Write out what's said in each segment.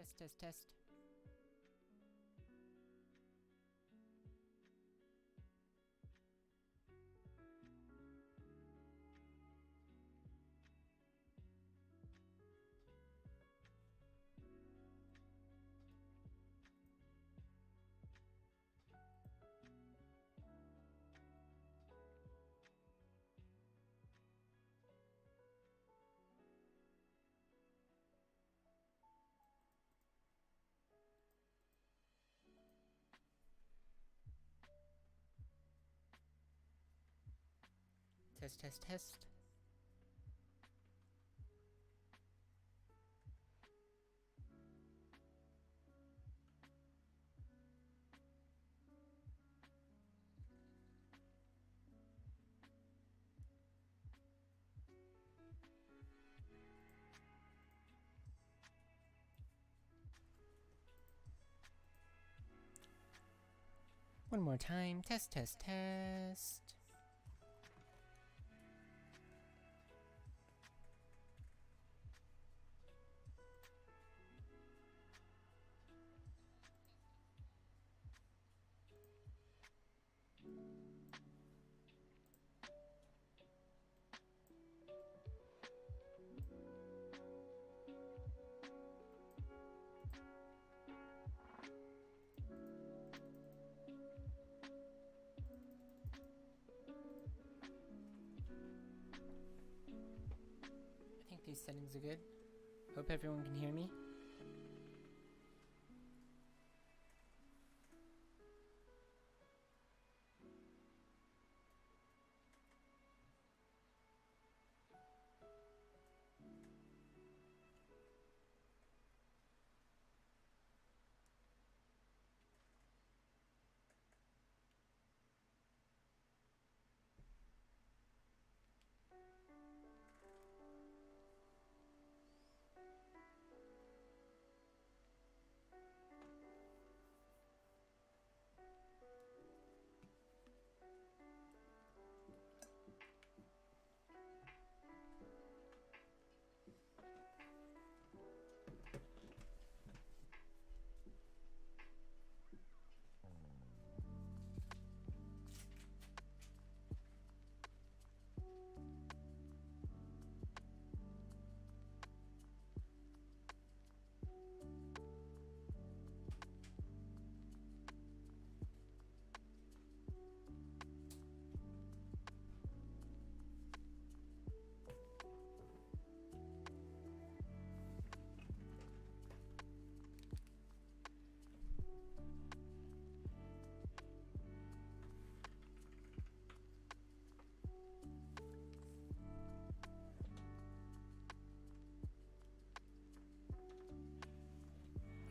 Test, test, test. Test, test, test. One more time. Test, test, test. I think these settings are good. Hope everyone can hear me.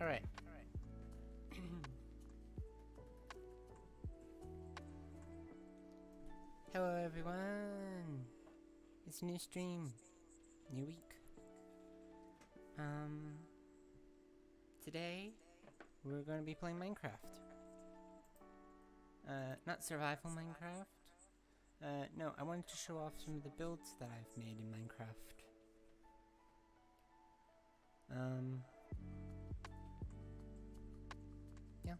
Alright. Hello everyone! It's a new stream. New week. Today we're going to be playing Minecraft. Not survival Minecraft. No, I wanted to show off some of the builds that I've made in Minecraft. Yeah.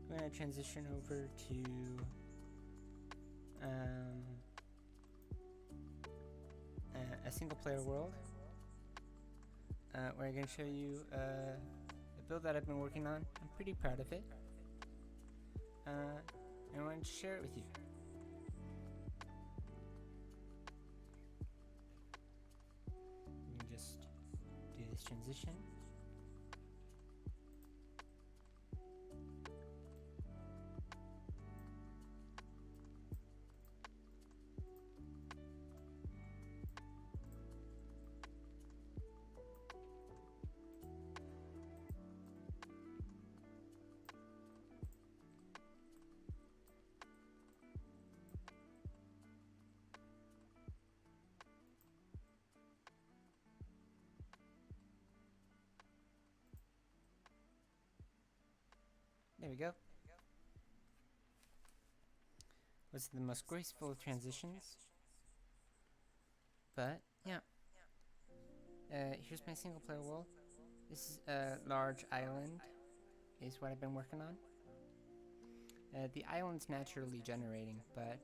We're gonna transition over to a single player world where I'm gonna show you a build that I've been working on. I'm pretty proud of it. And I wanted to share it with you. We can just do this transition. There we go. Was the most graceful of transitions. But, yeah. Here's my single player world. This large island is what I've been working on. The island's naturally generating, but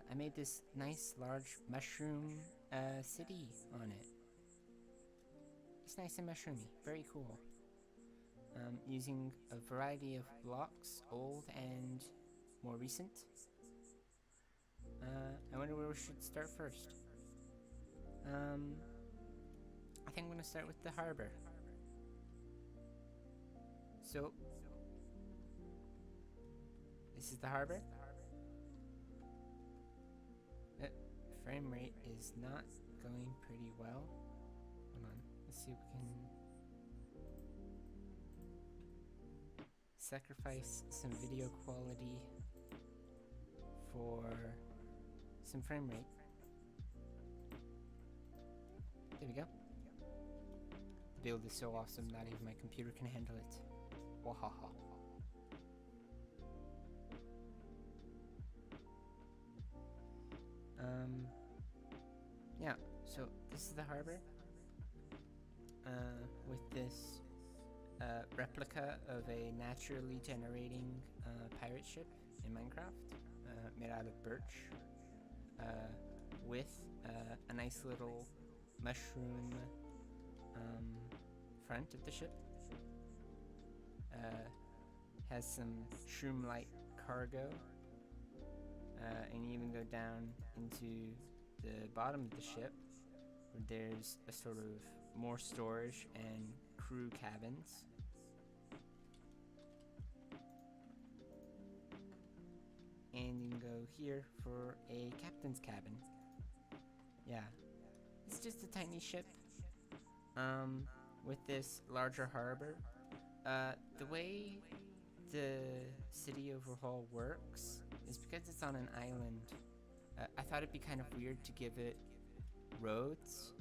I made this nice large mushroom city on it. It's nice and mushroomy, very cool. Using a variety of blocks, old and more recent. I wonder where we should start first. I think I'm gonna start with the harbor. So, this is the harbor. Frame rate is not going pretty well. Hold on, let's see if we can sacrifice some video quality for some frame rate. There we go. The build is so awesome, not even my computer can handle it. Wahaha. Yeah, so this is the harbor. With this replica of a naturally generating pirate ship in Minecraft, made out of birch, with a nice little mushroom front of the ship. Has some shroom-like cargo, and you even go down into the bottom of the ship, where there's a sort of more storage and crew cabins. And you can go here for a captain's cabin. Yeah, it's just a tiny ship with this larger harbor. The way the city overhaul works is because it's on an island. I thought it'd be kind of weird to give it roads,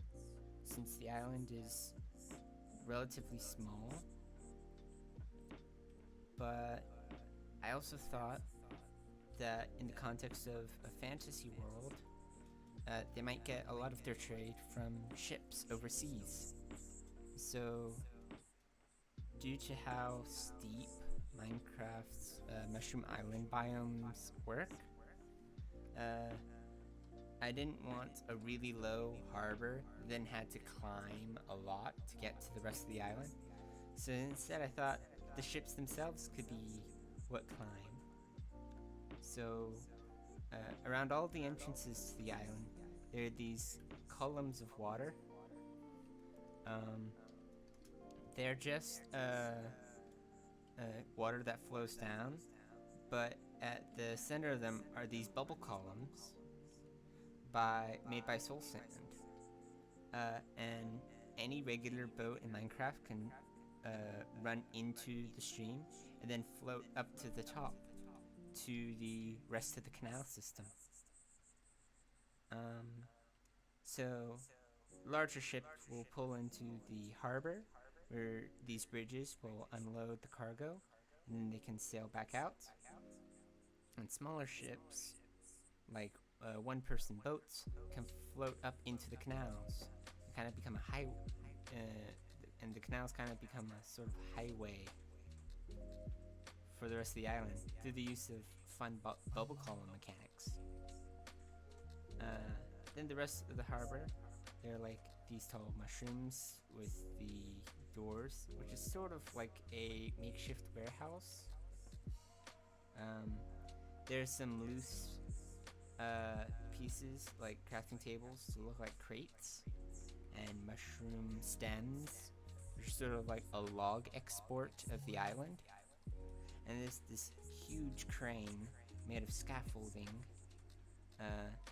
since the island is relatively small. But I also thought that in the context of a fantasy world, they might get a lot of their trade from ships overseas. So, due to how steep Minecraft's Mushroom Island biomes work, I didn't want a really low harbor, then had to climb a lot to get to the rest of the island. So instead I thought the ships themselves could be what climb. So around all the entrances to the island, there are these columns of water. They're just water that flows down, but at the center of them are these bubble columns made by Soul Sand. And any regular boat in Minecraft can run into the stream and then float up to the top to the rest of the canal system. So larger ships will pull into the harbor, where these bridges will unload the cargo, and then they can sail back out. And smaller ships, like one-person boats, can float up into the canals and kind of become a and the canals kind of become a sort of highway for the rest of the island through the use of fun bubble column mechanics. Then the rest of the harbor, they're like these tall mushrooms with the doors, which is sort of like a makeshift warehouse. There's some loose pieces like crafting tables to look like crates, and mushroom stems, which are sort of like a log export of the island. And there's this huge crane made of scaffolding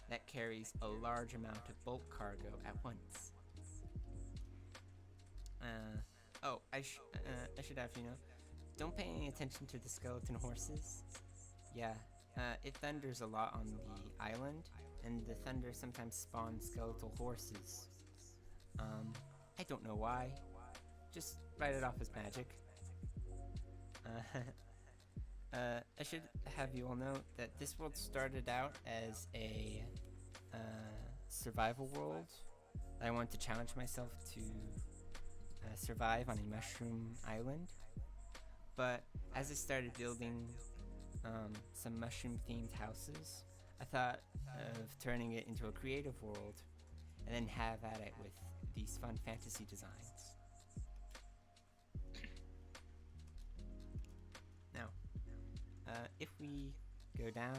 that carries a large amount of bulk cargo at once. I should have you know, don't pay any attention to the skeleton horses. Yeah, it thunders a lot on the island, and the thunder sometimes spawns skeletal horses. I don't know why. Just write it off as magic. I should have you all know that this world started out as a survival world. I wanted to challenge myself to survive on a mushroom island. But as I started building some mushroom themed houses, I thought of turning it into a creative world and then have at it with these fun fantasy designs. Now, if we go down,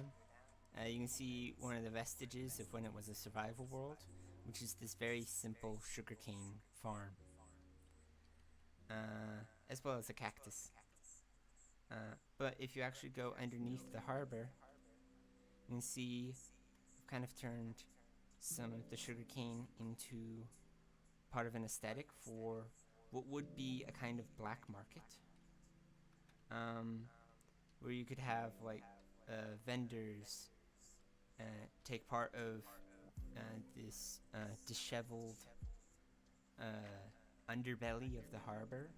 you can see one of the vestiges of when it was a survival world, which is this very simple sugarcane farm, as well as a cactus. But if you actually go underneath the harbor, you can see I've kind of turned some of the sugarcane into part of an aesthetic for what would be a kind of black market, where you could have like vendors take part of this disheveled underbelly of the harbor.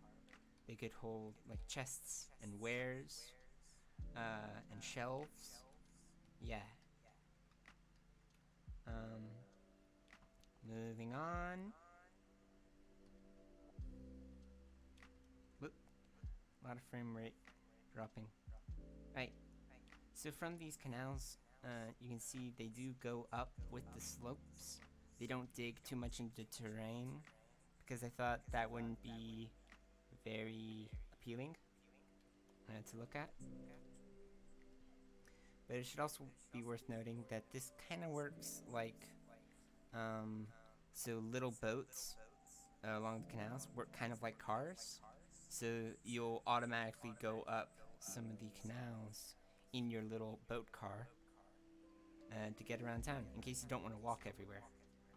They could hold like chests and wares and shelves. Yeah. Moving on. Whoop. A lot of frame rate dropping. Right. So from these canals, you can see they do go up with the slopes. They don't dig too much into terrain because I thought that wouldn't be very appealing to look at. But it should also be worth noting that this kind of works like so little boats along the canals work kind of like cars. So you'll automatically go up some of the canals in your little boat car to get around town in case you don't want to walk everywhere.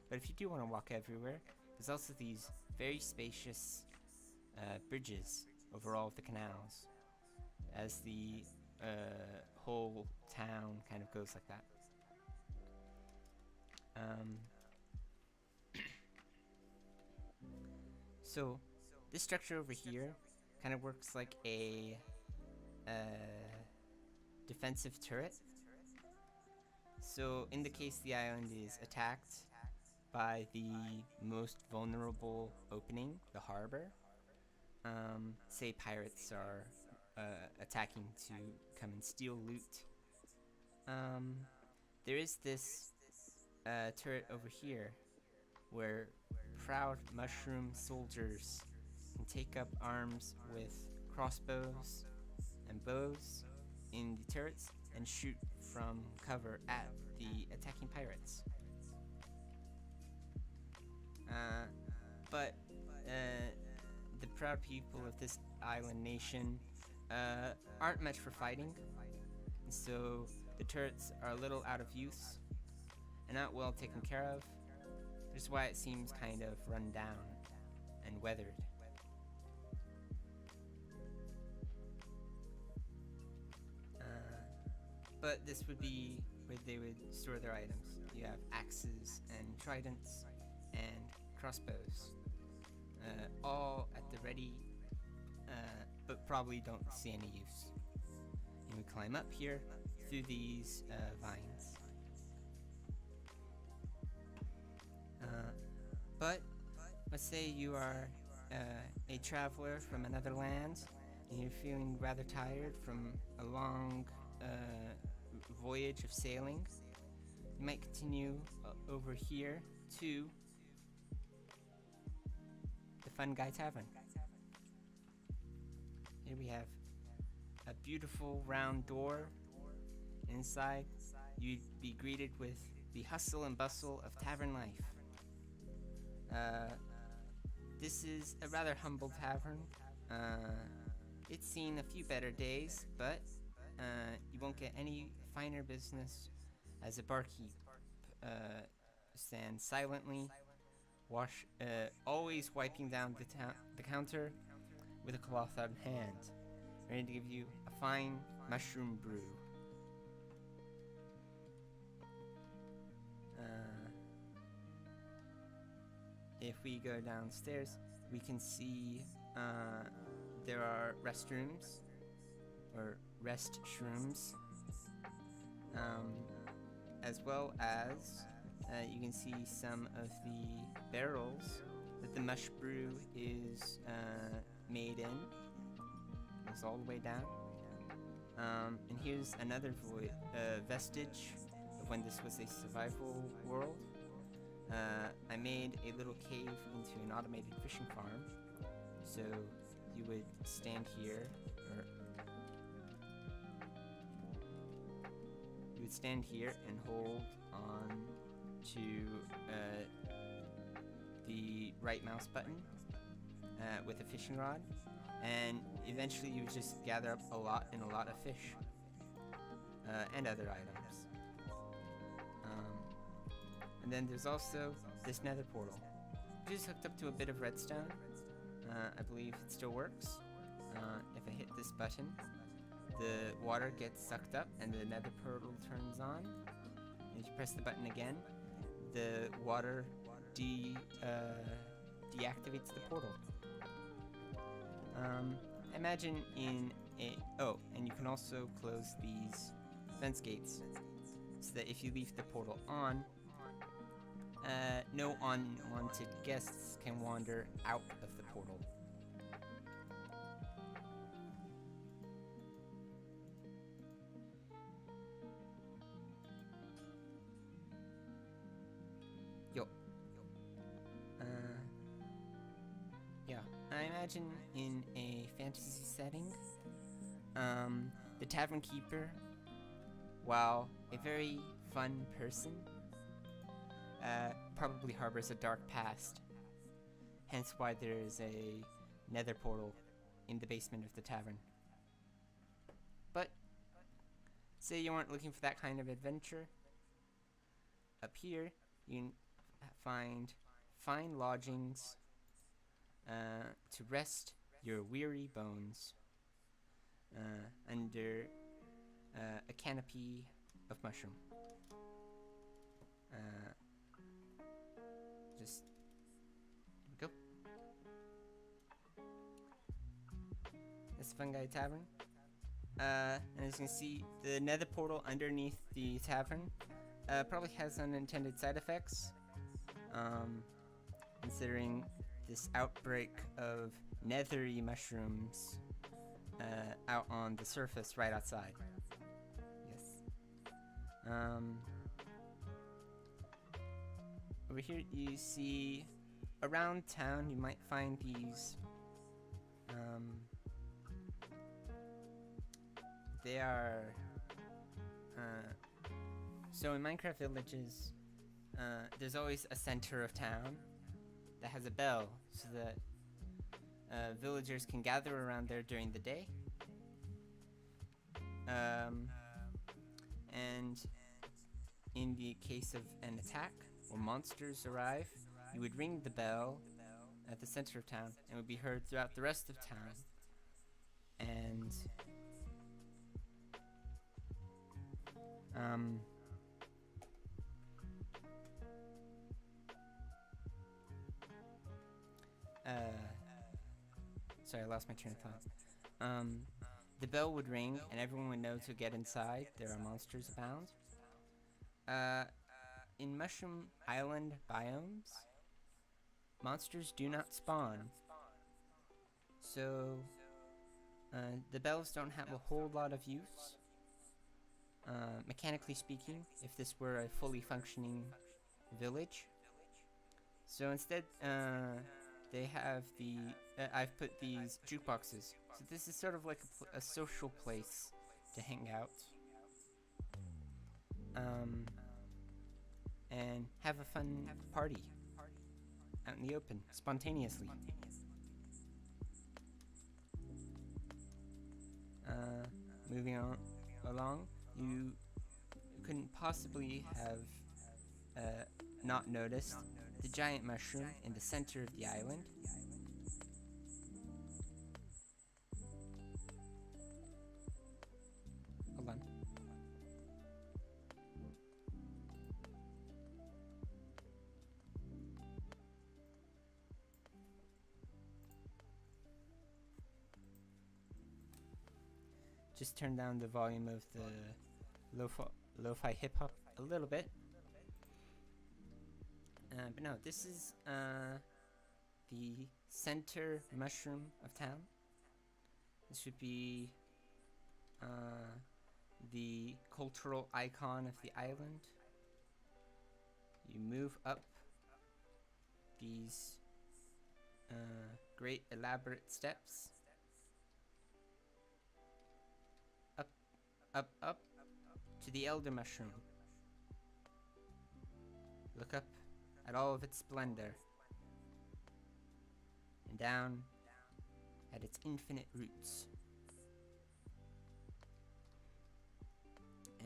But if you do want to walk everywhere, there's also these very spacious bridges over all of the canals as the whole town kind of goes like that. So this structure over here kind of works like a defensive turret. So in the case the island is attacked by the most vulnerable opening, the harbor, say pirates are attacking to come and steal loot, there is this turret over here where proud mushroom soldiers can take up arms with crossbows and bows in the turrets and shoot from cover at the attacking pirates. But the proud people of this island nation aren't much for fighting, and so the turrets are a little out of use and not well taken care of, which is why it seems kind of run down and weathered. But this would be where they would store their items. You have axes and tridents and crossbows, all at the ready, but probably don't see any use. You would climb up here through these vines. But let's say you are a traveler from another land and you're feeling rather tired from a long voyage of sailing. You might continue over here to the Fun Guy Tavern. Here we have a beautiful round door. Inside, you'd be greeted with the hustle and bustle of tavern life. This is a rather humble tavern. It's seen a few better days, but you won't get any finer business as a barkeep stands silently, always wiping down the counter with a cloth out in hand, ready to give you a fine mushroom brew. If we go downstairs, we can see there are restrooms, or rest shrooms, as well as you can see some of the barrels that the mush brew is made in. Goes all the way down. And here's another vestige of when this was a survival world. I made a little cave into an automated fishing farm. So you would stand here, or you would stand here and hold on to the right mouse button with a fishing rod, and eventually you would just gather up a lot of fish and other items. And then there's also this nether portal, which is hooked up to a bit of redstone. I believe it still works. If I hit this button, the water gets sucked up and the nether portal turns on. And if you press the button again, the water deactivates the portal. Imagine in a... Oh, and you can also close these fence gates, so that if you leave the portal on, no unwanted guests can wander out of the portal. Yeah, I imagine in a fantasy setting, the tavern keeper, while a very fun person, probably harbors a dark past. Hence why there is a nether portal in the basement of the tavern. But say you aren't looking for that kind of adventure, up here you can find fine lodgings to rest your weary bones under a canopy of mushroom. Just here we go. This Fungi Tavern. And as you can see, the nether portal underneath the tavern probably has unintended side effects. Considering this outbreak of nethery mushrooms out on the surface right outside. Yes. Over here you see, around town you might find these, they are, so in Minecraft villages, there's always a center of town that has a bell, so that villagers can gather around there during the day. And in the case of an attack or monsters arrive, you would ring the bell at the center of town and would be heard throughout the rest of town. And sorry, I lost my train of thought. The bell would ring and everyone would know to get inside. There are monsters abound. In Mushroom Island biomes, monsters do not spawn. So, the bells don't have a whole lot of use. Mechanically speaking, if this were a fully functioning village. So instead, they have the... I've put these jukeboxes. So this is sort of like a social place to hang out. And have a fun party out in the open, spontaneously. Moving on along, you couldn't possibly have not noticed the giant mushroom in the center of the island. Hold on. Just turn down the volume of the lo-fi hip-hop a little bit. But no, this is the center mushroom of town. This would be the cultural icon of the island. You move up these great elaborate steps. Up to the elder mushroom. Look up at all of its splendor. And down at its infinite roots.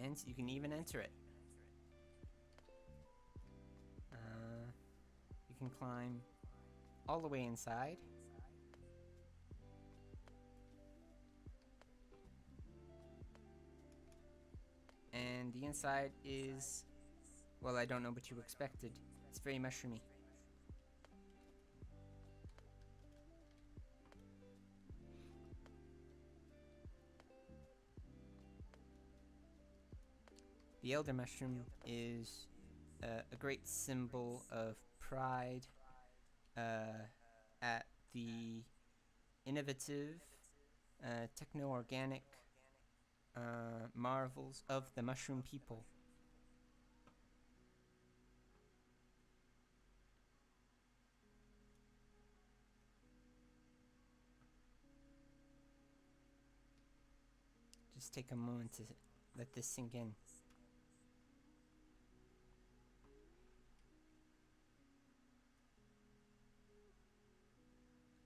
And you can even enter it. You can climb all the way inside. And the inside is, well, I don't know what you expected. It's very mushroomy. The elder mushroom is a great symbol of pride at the innovative, techno-organic marvels of the mushroom people. Just take a moment to let this sink in.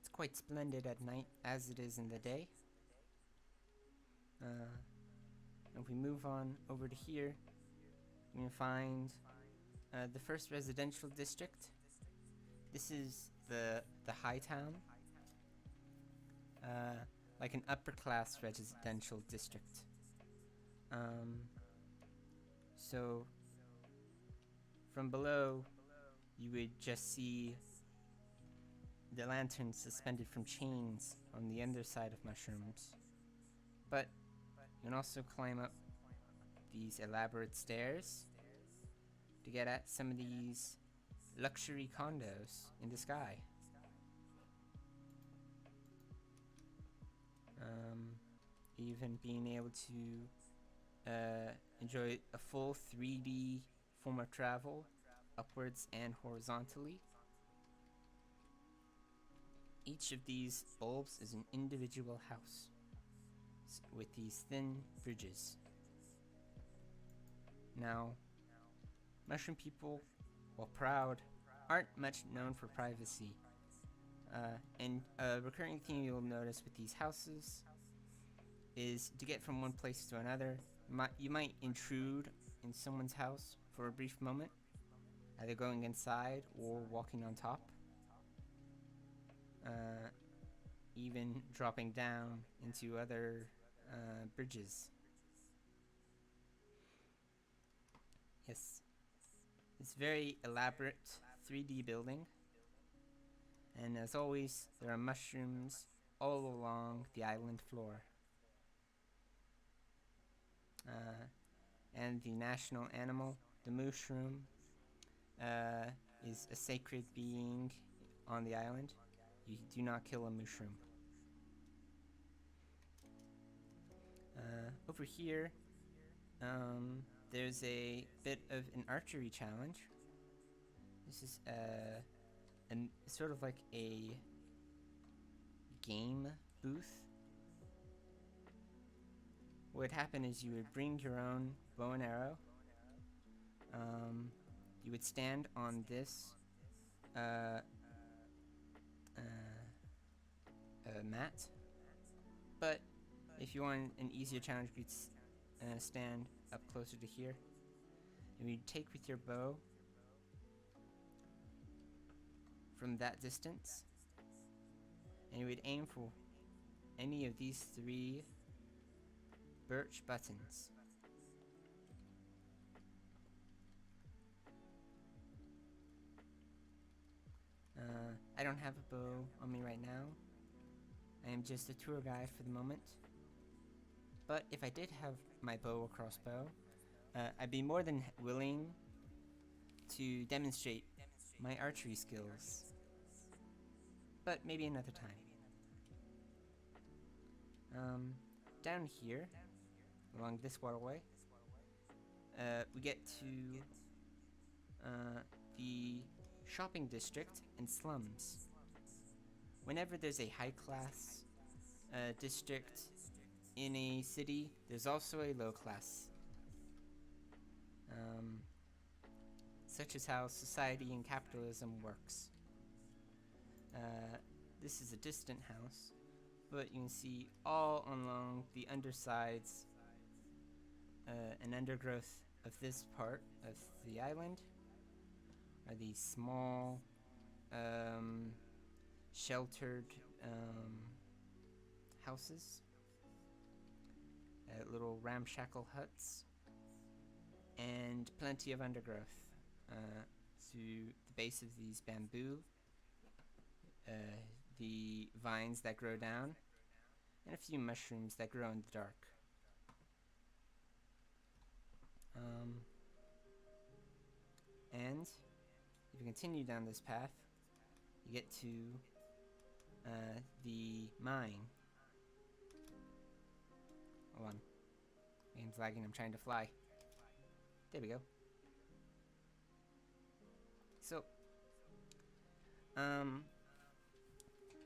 It's quite splendid at night, as it is in the day. If we move on over to here, we can find the first residential district. This is the high town, like an upper class residential district. So from below, you would just see the lanterns suspended from chains on the underside of mushrooms. But you can also climb up these elaborate stairs to get at some of these luxury condos in the sky. Even being able to enjoy a full 3D form of travel upwards and horizontally. Each of these bulbs is an individual house with these thin bridges. Now, mushroom people, while proud, aren't much known for privacy. And a recurring theme you'll notice with these houses is to get from one place to another, you might intrude in someone's house for a brief moment, either going inside or walking on top. Even dropping down into other bridges. Yes, it's very elaborate 3D building, and as always, there are mushrooms all along the island floor. And the national animal, the mushroom, is a sacred being on the island. You do not kill a mushroom. Over here, there's a bit of an archery challenge. This is sort of like a game booth. What would happen is you would bring your own bow and arrow. You would stand on this mat, but if you want an easier challenge, you could stand up closer to here, and you take with your bow from that distance, and you would aim for any of these 3 birch buttons. I don't have a bow on me right now. I am just a tour guide for the moment. But if I did have my bow or crossbow, I'd be more than willing to demonstrate my archery skills. but maybe another time. Down here, along this waterway, we get to the shopping district and slums. Whenever there's a high class district in a city, there's also a low class. Such as how society and capitalism works. This is a distant house, but you can see all along the undersides and undergrowth of this part of the island are these small sheltered houses, little ramshackle huts, and plenty of undergrowth to the base of these bamboo, the vines that grow down, and a few mushrooms that grow in the dark. And if you continue down this path, you get to the mine. Hold on. Game's lagging, I'm trying to fly. There we go. So,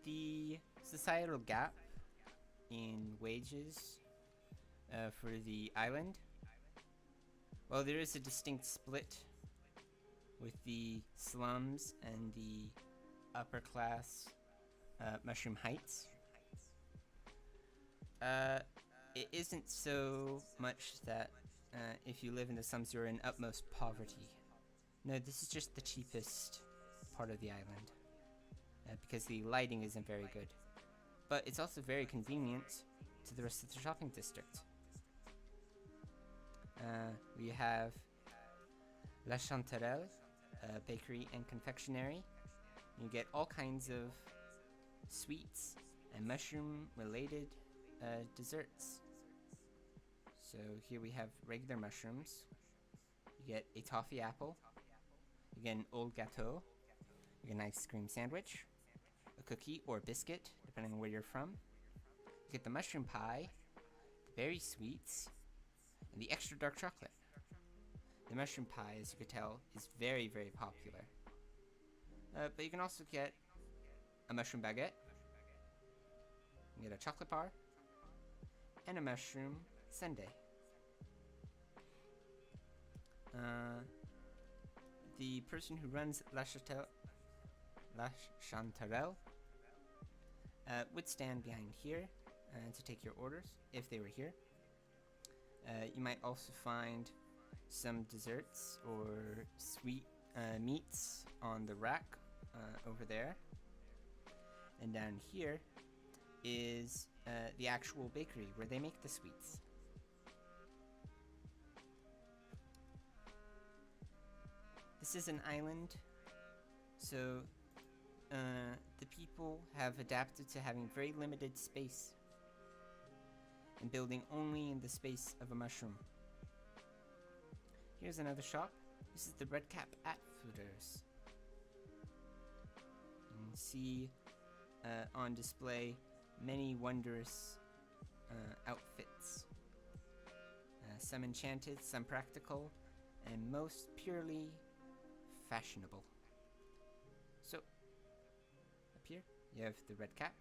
the societal gap in wages for the island, well, there is a distinct split with the slums and the upper class Mushroom Heights. It isn't so much that if you live in the slums you're in utmost poverty. No, this is just the cheapest part of the island because the lighting isn't very good. But it's also very convenient to the rest of the shopping district. We have La Chanterelle, bakery and confectionery. You get all kinds of sweets and mushroom related desserts. So here we have regular mushrooms. You get a toffee apple. You get an old gâteau. You get an ice cream sandwich, a cookie or a biscuit, depending on where you're from. You get the mushroom pie, the berry sweets, and the extra dark chocolate. The mushroom pie, as you could tell, is very, very popular. But you can also get a mushroom baguette. You get a chocolate bar, and a mushroom sundae. The person who runs La Chanterelle would stand behind here to take your orders if they were here. You might also find some desserts or sweet meats on the rack over there. And down here is the actual bakery where they make the sweets. This is an island, so the people have adapted to having very limited space and building only in the space of a mushroom. Here's another shop. This is the Redcap Outfitters. You can see on display many wondrous outfits. Some enchanted, some practical, and most purely fashionable. So, up here, you have the red cap.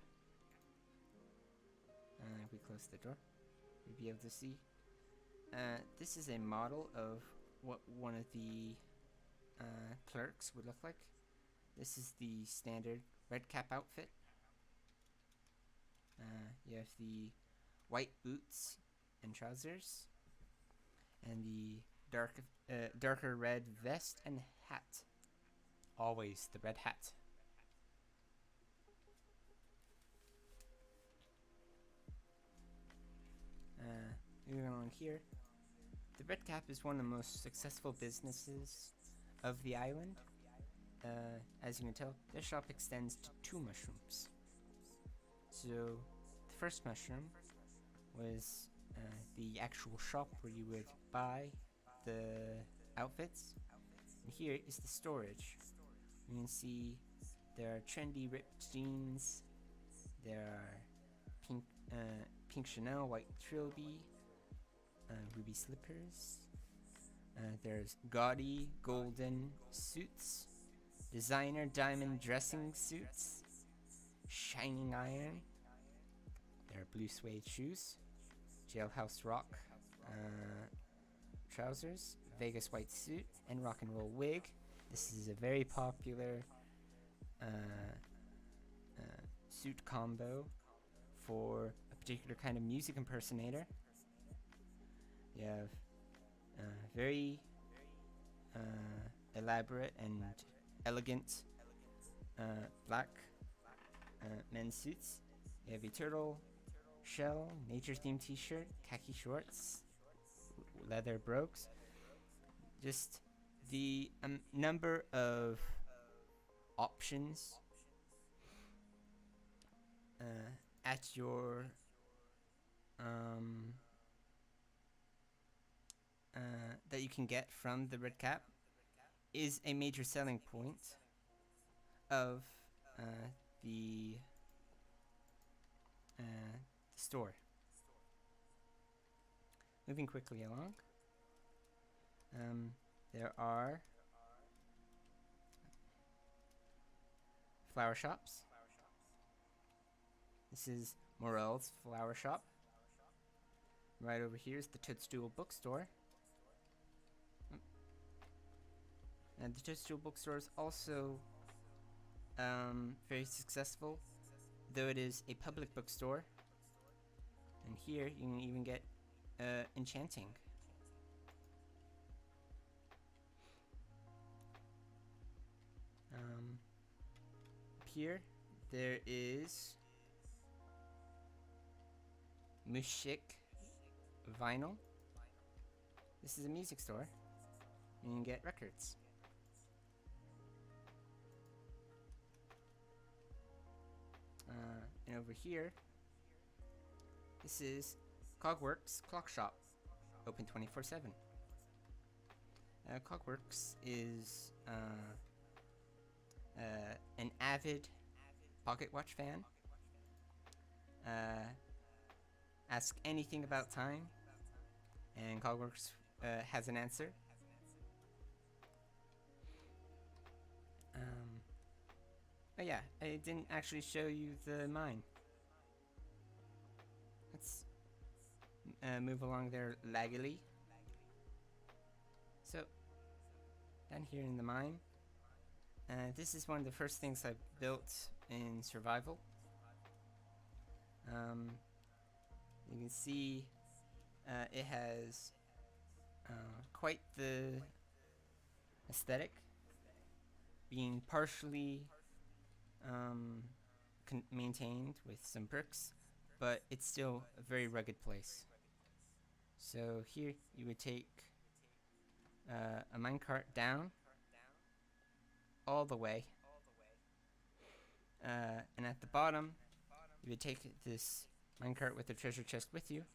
If we close the door, you'll be able to see. This is a model of what one of the clerks would look like. This is the standard red cap outfit. You have the white boots and trousers, and the darker red vest and hat. Always the red hat. Moving along here, the Red Cap is one of the most successful businesses of the island. As you can tell, their shop extends to 2 mushrooms. So the first mushroom was the actual shop where you would buy the outfits, and here is the storage. You can see There are trendy ripped jeans. There are pink Chanel, white trilby, ruby slippers. There's gaudy golden suits, designer diamond dressing suits, shining iron. There are blue suede shoes, jailhouse rock trousers, Vegas white suit, and rock and roll wig. This is a very popular suit combo for a particular kind of music impersonator. You have very elaborate and elegant black men's suits. You have a turtle shell, nature themed t-shirt, khaki shorts, leather brogues. Just the number of options at your that you can get from the Red Cap is a major selling point of the store. Moving quickly along, there are flower shops. This is Morel's Flower Shop. Right over here is the Toadstool Bookstore. And the Toadstool Bookstore is also very successful, though it is a public bookstore. And here you can even get enchanting. Up here there is Mushik Vinyl. This is a music store, and you can get records. And over here, this is Cogworks Clock Shop, open 24/7. Cogworks is an avid pocket watch fan. Ask anything about time, and Cogworks has an answer. Oh yeah, I didn't actually show you the mine. Let's move along there laggily. So, down here in the mine, this is one of the first things I built in survival. You can see it has quite the aesthetic, being partially maintained with some bricks, but it's still a very rugged place. So here you would take a minecart down all the way, and at the bottom you would take this minecart with the treasure chest with you.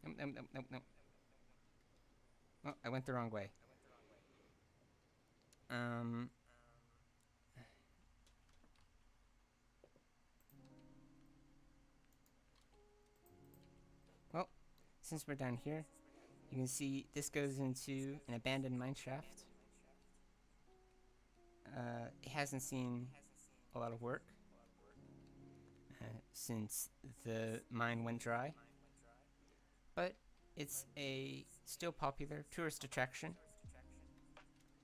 No. Oh, I went the wrong way. Well, since we're down here, you can see this goes into an abandoned mine shaft. It hasn't seen a lot of work since the mine went dry, but it's a still popular tourist attraction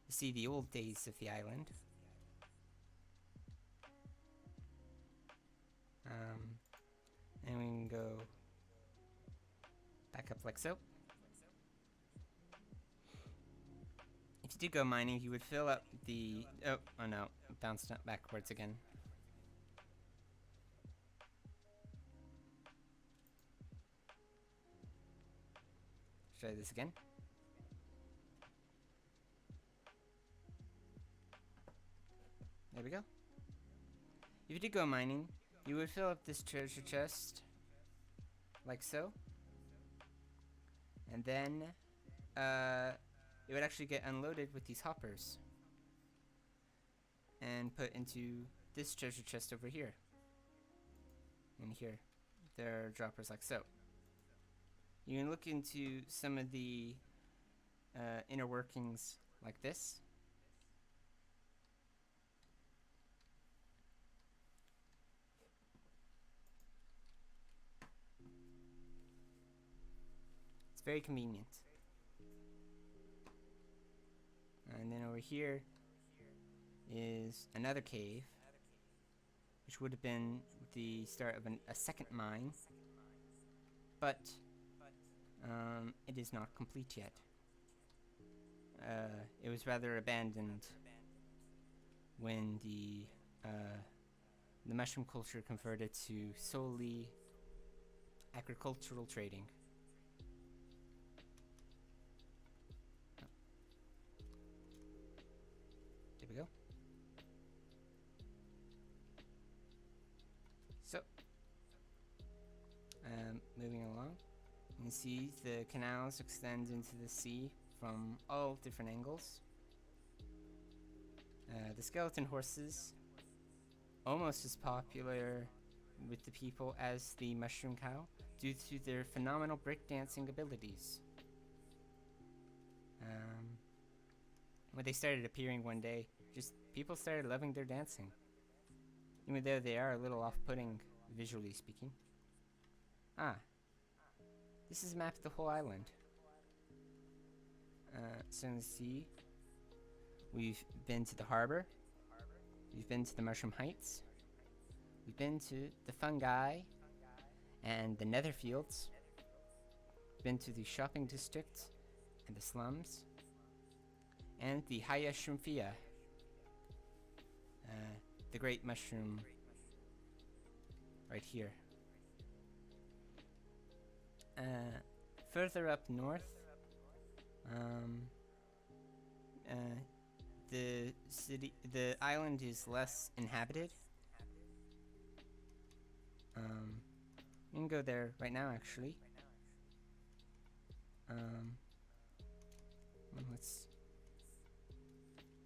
to see the old days of the island. And we can go back up like so. If you did go mining, you would fill up the... Oh no, bounced up backwards again. Try this again. There we go. If you did go mining, you would fill up this treasure chest like so. And then it would actually get unloaded with these hoppers and put into this treasure chest over here. And here, there are droppers like so. You can look into some of the inner workings like this. It's very convenient. And then over here is another cave, which would have been the start of a second mine, but it is not complete yet. It was rather abandoned when the mushroom culture converted to solely agricultural trading. There we go. So, moving along, you can see the canals extend into the sea from all different angles. The skeleton horses, almost as popular with the people as the mushroom cow, due to their phenomenal breakdancing abilities. When they started appearing one day, just people started loving their dancing. Even though they are a little off-putting, visually speaking. Ah, this is a map of the whole island. So you can see, we've been to the harbor, we've been to the Mushroom Heights, we've been to the fungi and the nether fields, we've been to the shopping district and the slums, and the Haya Shroomphia, the great mushroom right here. Further up north, the island is less inhabited. You can go there right now, actually.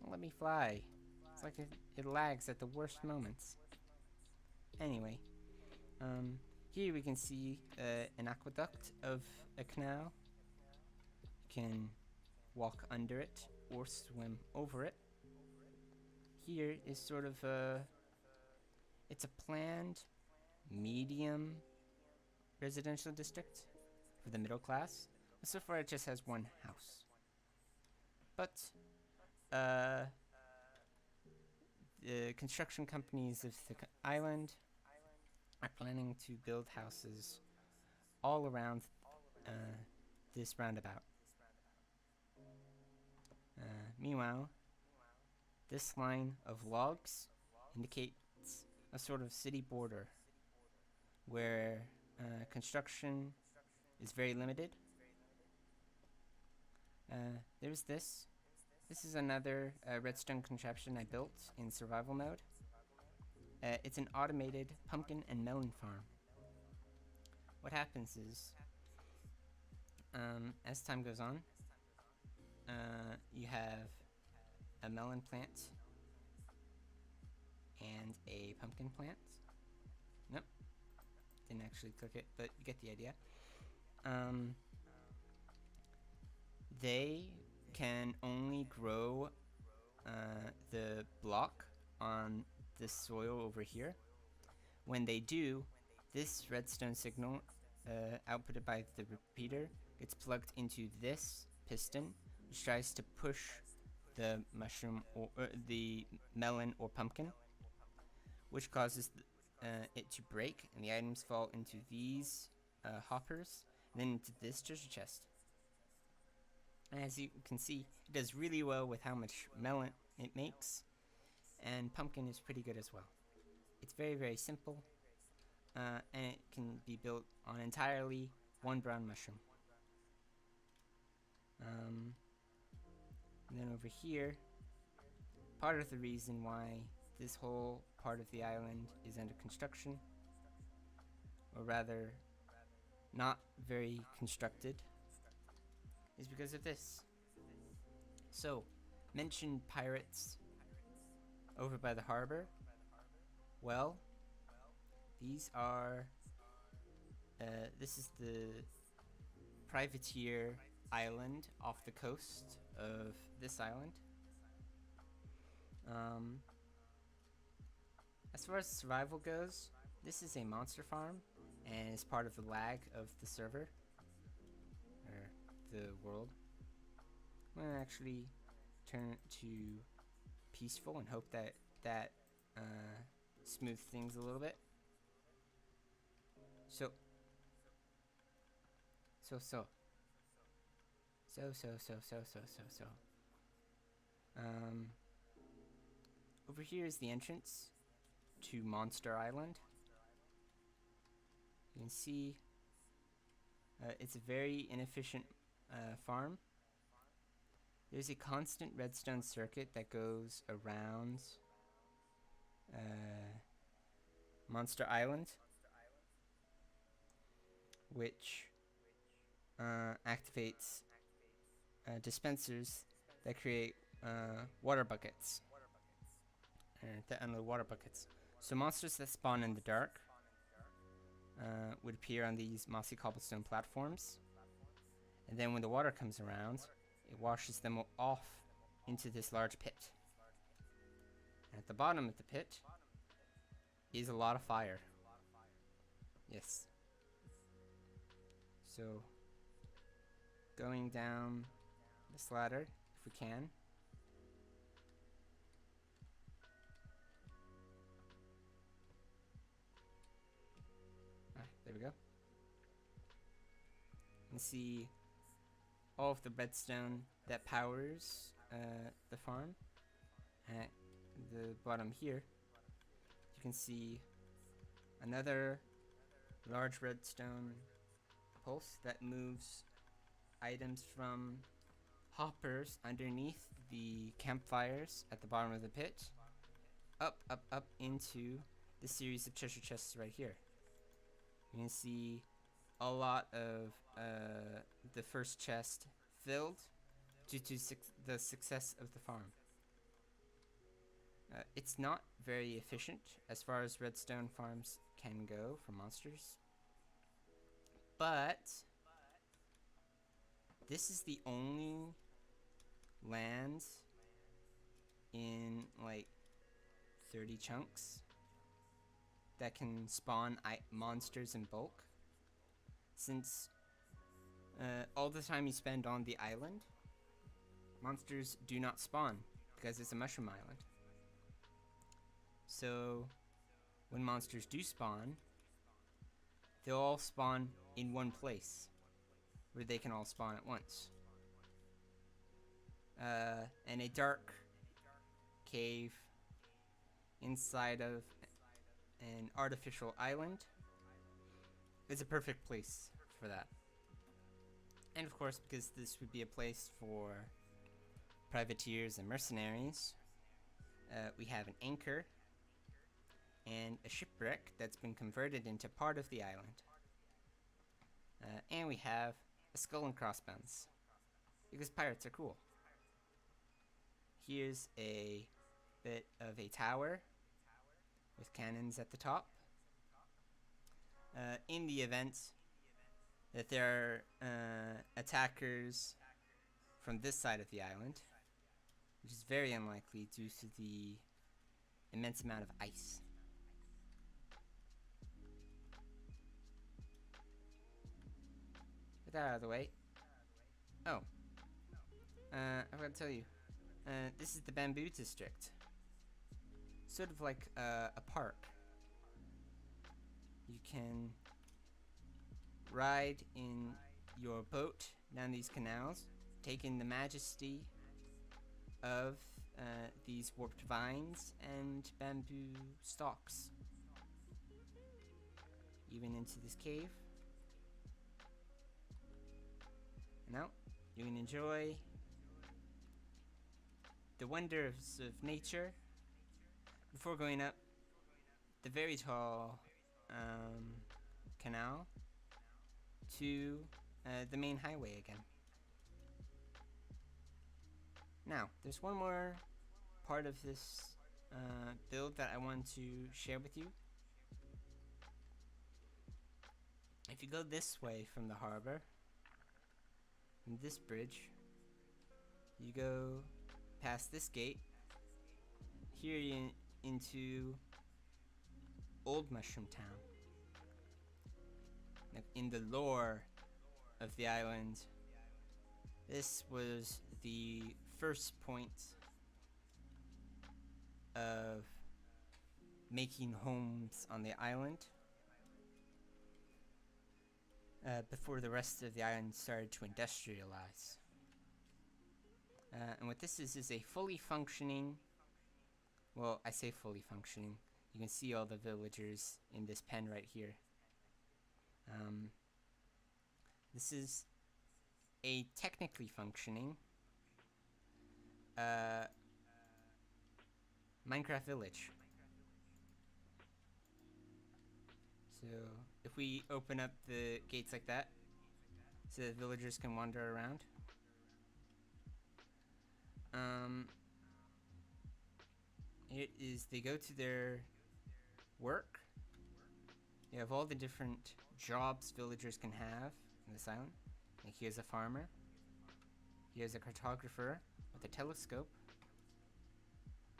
Let me fly. It's like it lags at the worst moments. Anyway, here we can see an aqueduct of a canal. You can walk under it or swim over it. Here is sort of it's a planned medium residential district for the middle class. So far it just has one house. But the construction companies of the island are planning to build houses all around this roundabout. Meanwhile, this line of logs indicates a sort of city border where construction is very limited. There's this. This is another redstone contraption I built in survival mode. It's an automated pumpkin and melon farm. What happens is, as time goes on, you have a melon plant and a pumpkin plant. Nope, didn't actually click it, but you get the idea. They can only grow the block on this soil over here. When they do, this redstone signal outputted by the repeater gets plugged into this piston, which tries to push the mushroom or the melon or pumpkin, which causes it to break, and the items fall into these hoppers, and then into this treasure chest. And as you can see, it does really well with how much melon it makes, and pumpkin is pretty good as well. It's very, very simple, and it can be built on entirely one brown mushroom. And then over here, part of the reason why this whole part of the island is under construction, or rather not very constructed, is because of this. So, mentioned pirates over by the harbor. Well, these are. This is the privateer island off the coast of this island. Um, as far as survival goes, this is a monster farm and is part of the lag of the server or the world. I'm gonna actually turn it to peaceful and hope that that smooths things a little bit. So, so, so, so, so, so, so, so, so, so. Um, over here is the entrance to Monster Island. You can see it's a very inefficient farm. There's a constant redstone circuit that goes around Monster Island, which activates dispensers that create water buckets, that unload water buckets. So monsters that spawn in the dark would appear on these mossy cobblestone platforms, and then when the water comes around, it washes them off into this large pit. And at the bottom of the pit is a lot of fire. Yes. So, going down this ladder, if we can. There we go. You can see all of the redstone that powers the farm. At the bottom here, you can see another large redstone pulse that moves items from hoppers underneath the campfires at the bottom of the pit up into the series of treasure chests right here. You can see a lot of the first chest filled due to the success of the farm. It's not very efficient as far as redstone farms can go for monsters, but this is the only land in like 30 chunks that can spawn monsters in bulk, since all the time you spend on the island, monsters do not spawn because it's a mushroom island. So when monsters do spawn, they'll all spawn in one place where they can all spawn at once. And a dark cave inside of an artificial island is a perfect place for that. And of course, because this would be a place for privateers and mercenaries, we have an anchor and a shipwreck that's been converted into part of the island. And we have a skull and crossbones, because pirates are cool. Here's a bit of a tower with cannons at the top. In the event that there are attackers from this side of the island, which is very unlikely due to the immense amount of ice. Get that out of the way. Oh. I've got to tell you. This is the Bamboo District. Sort of like a park. You can ride in your boat down these canals, take in the majesty of these warped vines and bamboo stalks. Even into this cave. Now, you can enjoy the wonders of nature before going up the very tall canal to the main highway again. Now, there's one more part of this build that I want to share with you. If you go this way from the harbor, from this bridge, you go past this gate, here into Old Mushroom Town. Now, in the lore of the island, this was the first point of making homes on the island before the rest of the island started to industrialize. And what this is a fully functioning, well, I say fully functioning, you can see all the villagers in this pen right here. This is a technically functioning Minecraft village. So if we open up the gates like that, so that villagers can wander around. It is, they go to their work. You have all the different jobs villagers can have in this island. Like here's a farmer. Here's a cartographer with a telescope.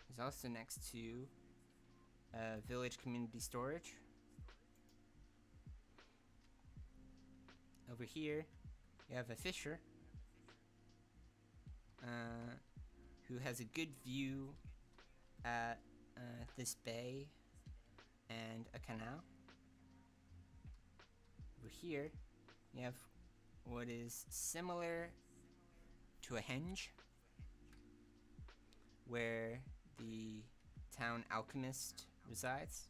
He's also next to village community storage. Over here, you have a fisher who has a good view at this bay and a canal. Over here, you have what is similar to a henge, where the town alchemist resides.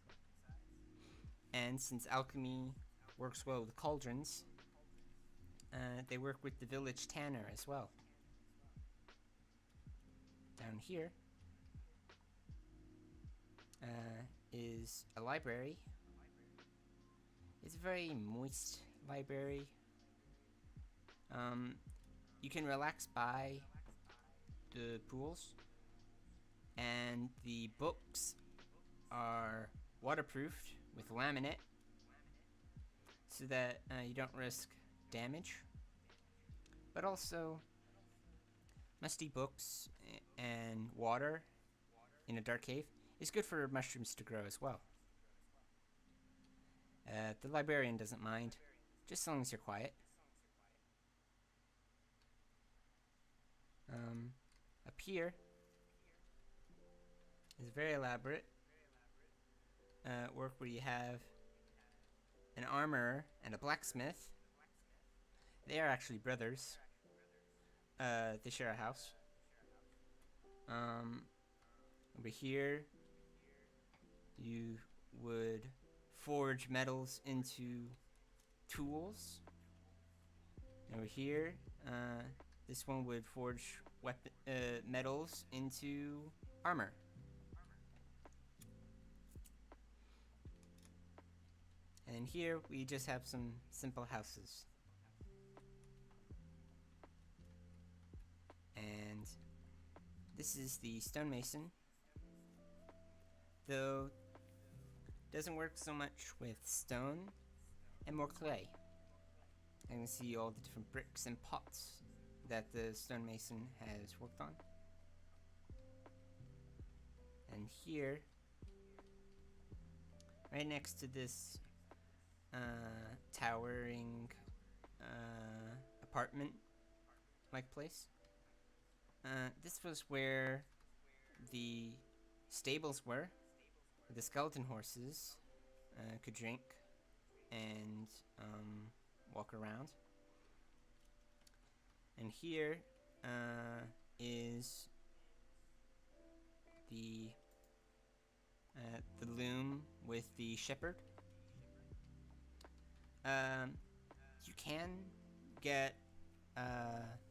And since alchemy works well with cauldrons, they work with the village tanner as well. Down here is a library. It's a very moist library. You can relax by the pools, and the books are waterproofed with laminate so that you don't risk damage. But also, musty books and water in a dark cave is good for mushrooms to grow as well. The librarian doesn't mind, just as long as you're quiet. Up here is very elaborate work where you have an armorer and a blacksmith. They are actually brothers. They share a house. Over here, you would forge metals into tools. Over here, this one would forge metals into armor. And here we just have some simple houses. And this is the stonemason, though doesn't work so much with stone and more clay. I can see all the different bricks and pots that the stonemason has worked on. And here, right next to this towering apartment-like place, this was where the stables were, where the skeleton horses could drink and walk around. And here is the loom with the shepherd. You can get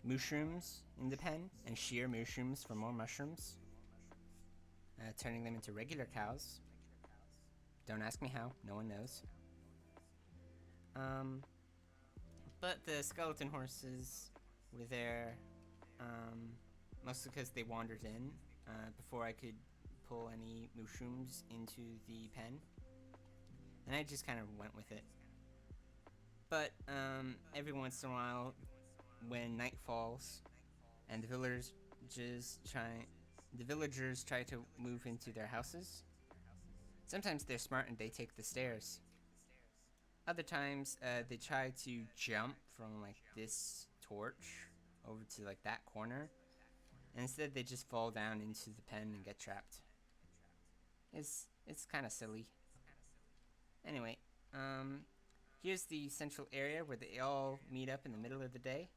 mushrooms in the pen and shear mushrooms for more mushrooms, turning them into regular cows. Don't ask me how, no one knows. But the skeleton horses, with their mostly because they wandered in before I could pull any mushrooms into the pen, and I just kind of went with it. But every once in a while, when night falls and the villagers try to move into their houses, sometimes they're smart and they take the stairs. Other times, they try to jump from like this torch over to like that corner, and instead they just fall down into the pen and get trapped. It's kind of silly. Anyway, here's the central area where they all meet up in the middle of the day.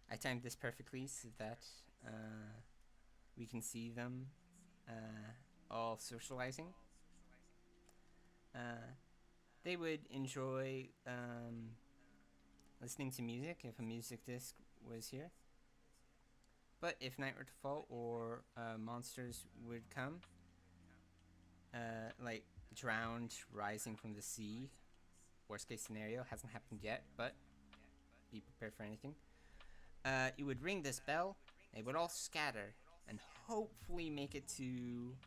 I timed this perfectly so that we can see them all socializing. They would enjoy listening to music if a music disc was here. But if night were to fall or monsters would come, like drowned rising from the sea, worst case scenario, hasn't happened yet, but be prepared for anything. You would ring this bell, they would all scatter and hopefully make it to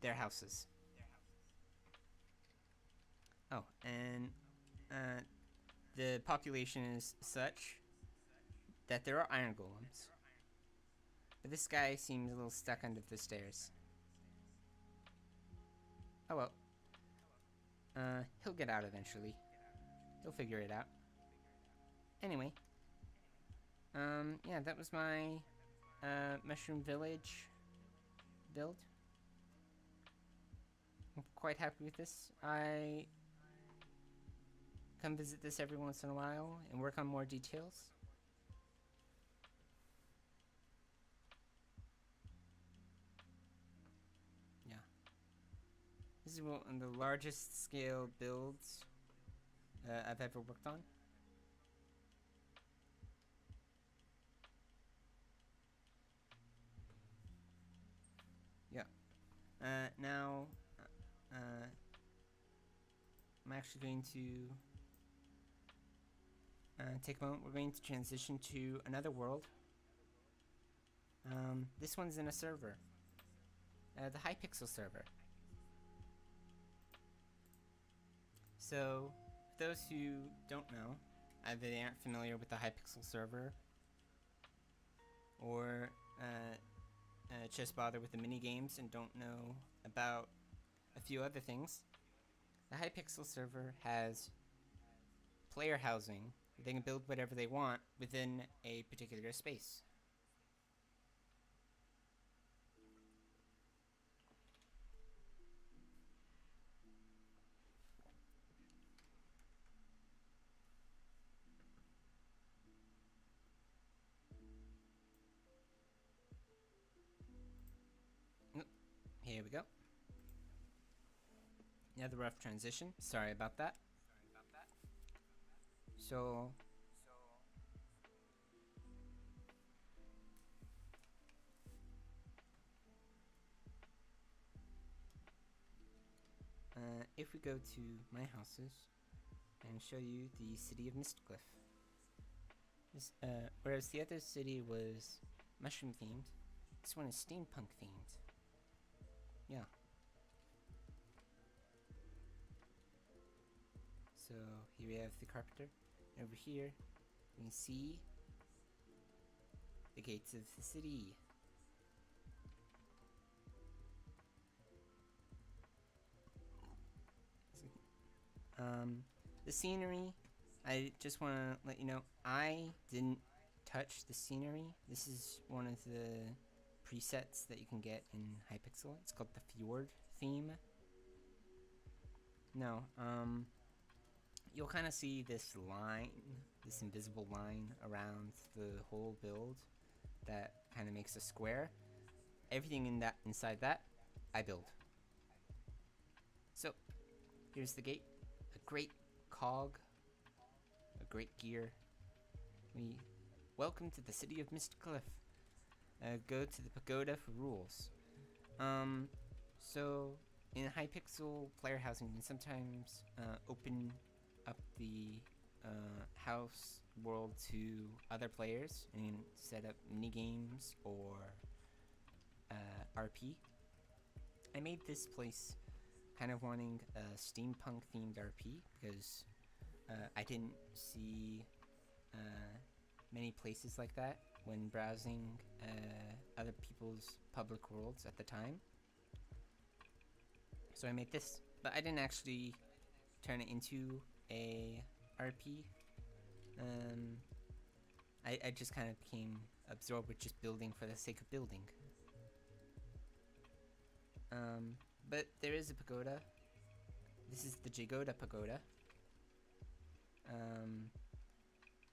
their houses. Oh, and the population is such that there are iron golems. But this guy seems a little stuck under the stairs. Oh well. He'll get out eventually. He'll figure it out. Anyway. Yeah, that was my Mushroom Village build. I'm quite happy with this. I come visit this every once in a while and work on more details. Yeah. This is one of the largest scale builds I've ever worked on. Yeah. Now, I'm actually going to take a moment. We're going to transition to another world. This one's in a server. The Hypixel server. So, for those who don't know, either they aren't familiar with the Hypixel server, or just bother with the mini games and don't know about a few other things, the Hypixel server has player housing. They can build whatever they want within a particular space. Here we go. Another rough transition. Sorry about that. So, if we go to my houses and show you the city of Mistcliff. This, whereas the other city was mushroom themed, this one is steampunk themed. Yeah. So here we have the carpenter. And over here, you can see the gates of the city. The scenery, I just want to let you know, I didn't touch the scenery. This is one of the presets that you can get in Hypixel. It's called the Fjord theme. No, you'll kind of see this line, this invisible line around the whole build that kind of makes a square. Everything inside that, I build. So, here's the gate. A great cog. A great gear. Welcome to the city of Mistcliff. Go to the pagoda for rules. So, in Hypixel player housing, you can sometimes open up the house world to other players and set up mini games or RP. I made this place kind of wanting a steampunk themed RP because I didn't see many places like that when browsing other people's public worlds at the time. So I made this, but I didn't actually turn it into a RP. I just kind of became absorbed with just building for the sake of building. But there is a pagoda. This is the Jagoda Pagoda.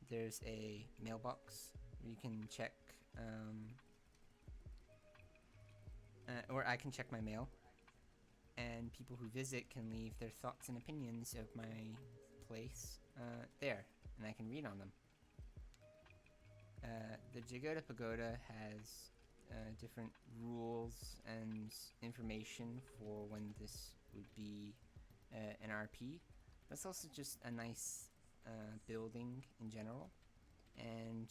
There's a mailbox where you can check, or I can check my mail. And people who visit can leave their thoughts and opinions of my place there, and I can read on them. The Jagoda Pagoda has different rules and information for when this would be an RP. But it's also just a nice building in general, and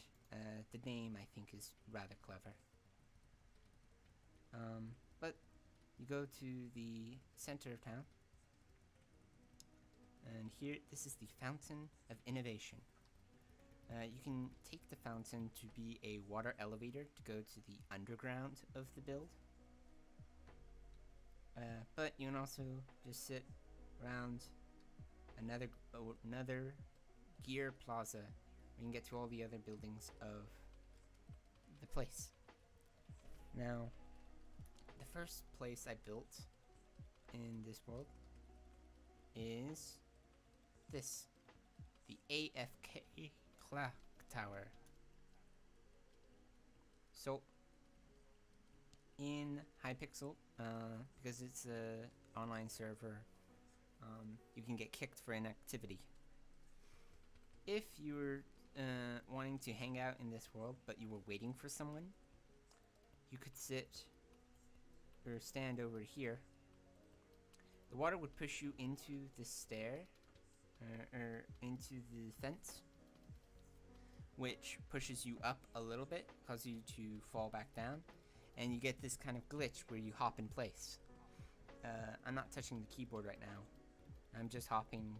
the name I think is rather clever. But you go to the center of town, and here, this is the Fountain of Innovation. You can take the fountain to be a water elevator to go to the underground of the build. But you can also just sit around another gear plaza where you can get to all the other buildings of the place. Now, the first place I built in this world is this, the AFK Clock Tower. So, in Hypixel, because it's an online server, you can get kicked for inactivity. If you were wanting to hang out in this world, but you were waiting for someone, you could sit or stand over here. The water would push you into the stair, or into the fence, which pushes you up a little bit, causes you to fall back down, and you get this kind of glitch where you hop in place. I'm not touching the keyboard right now. I'm just hopping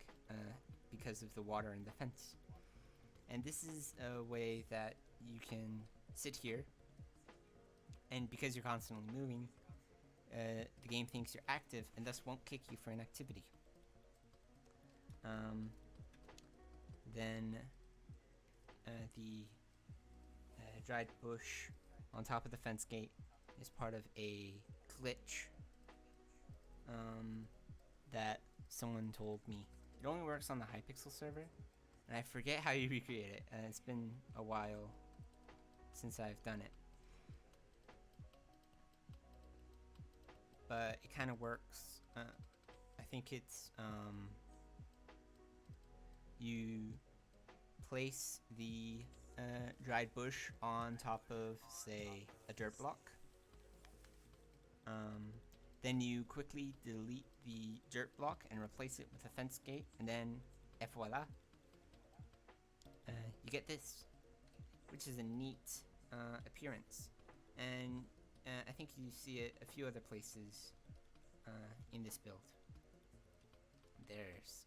because of the water in the fence. And this is a way that you can sit here, and because you're constantly moving, the game thinks you're active and thus won't kick you for inactivity. Then the dried bush on top of the fence gate is part of a glitch that someone told me. It only works on the Hypixel server, and I forget how you recreate it. It's been a while since I've done it. But it kind of works. I think it's you place the dried bush on top of, say, a dirt block. Then you quickly delete the dirt block and replace it with a fence gate, and then voila, you get this, which is a neat appearance. And I think you see it a few other places in this build. There's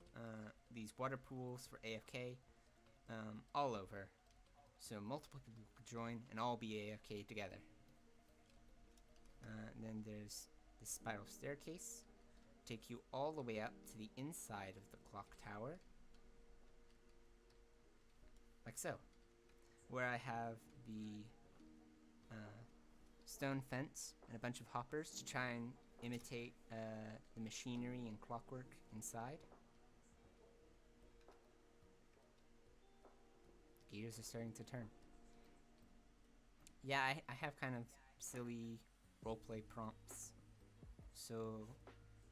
these water pools for AFK all over, so multiple people could join and all be AFK together. And then there's the spiral staircase, take you all the way up to the inside of the clock tower, like so, where I have the stone fence and a bunch of hoppers to try and imitate the machinery and clockwork inside. Gears are starting to turn. Yeah, I have kind of silly roleplay prompts. So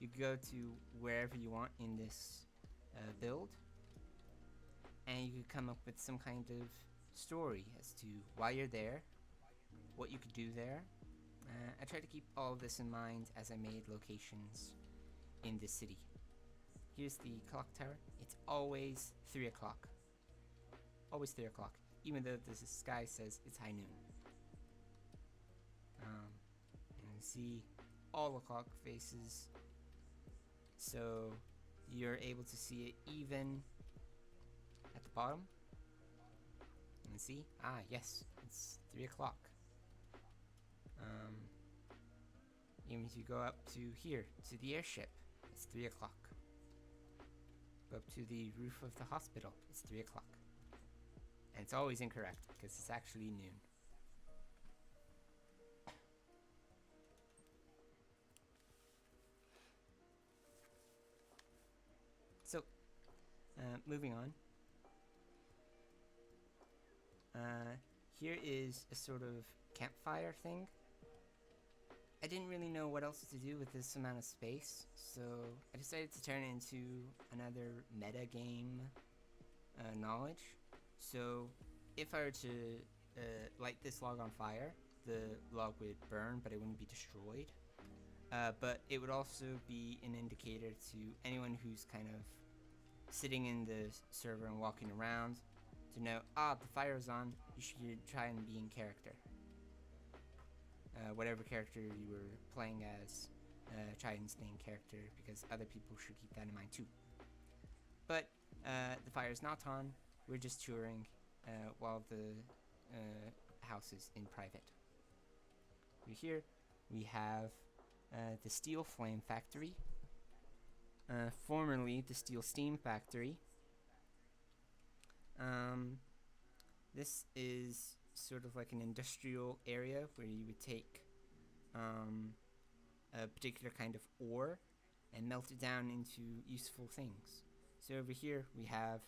you go to wherever you want in this build, and you could come up with some kind of story as to why you're there, what you could do there. I try to keep all of this in mind as I made locations in the city. Here's the clock tower. It's always 3 o'clock. always 3 o'clock, even though the sky says it's high noon. And you see all the clock faces, so you're able to see it even at the bottom. And see, yes, it's 3 o'clock. Even if you go up to here, to the airship, it's 3 o'clock. Go up to the roof of the hospital, it's 3 o'clock. And it's always incorrect, because it's actually noon. So, moving on. Here is a sort of campfire thing. I didn't really know what else to do with this amount of space, so I decided to turn it into another meta game knowledge. So if I were to light this log on fire, the log would burn, but it wouldn't be destroyed. But it would also be an indicator to anyone who's kind of sitting in the server and walking around to know, the fire is on, you should try and be in character. Whatever character you were playing as, try and stay in character, because other people should keep that in mind too. But the fire is not on, we're just touring while the house is in private. Over here we have the Steel Flame Factory, formerly the Steel Steam Factory. This is sort of like an industrial area where you would take a particular kind of ore and melt it down into useful things. So over here we have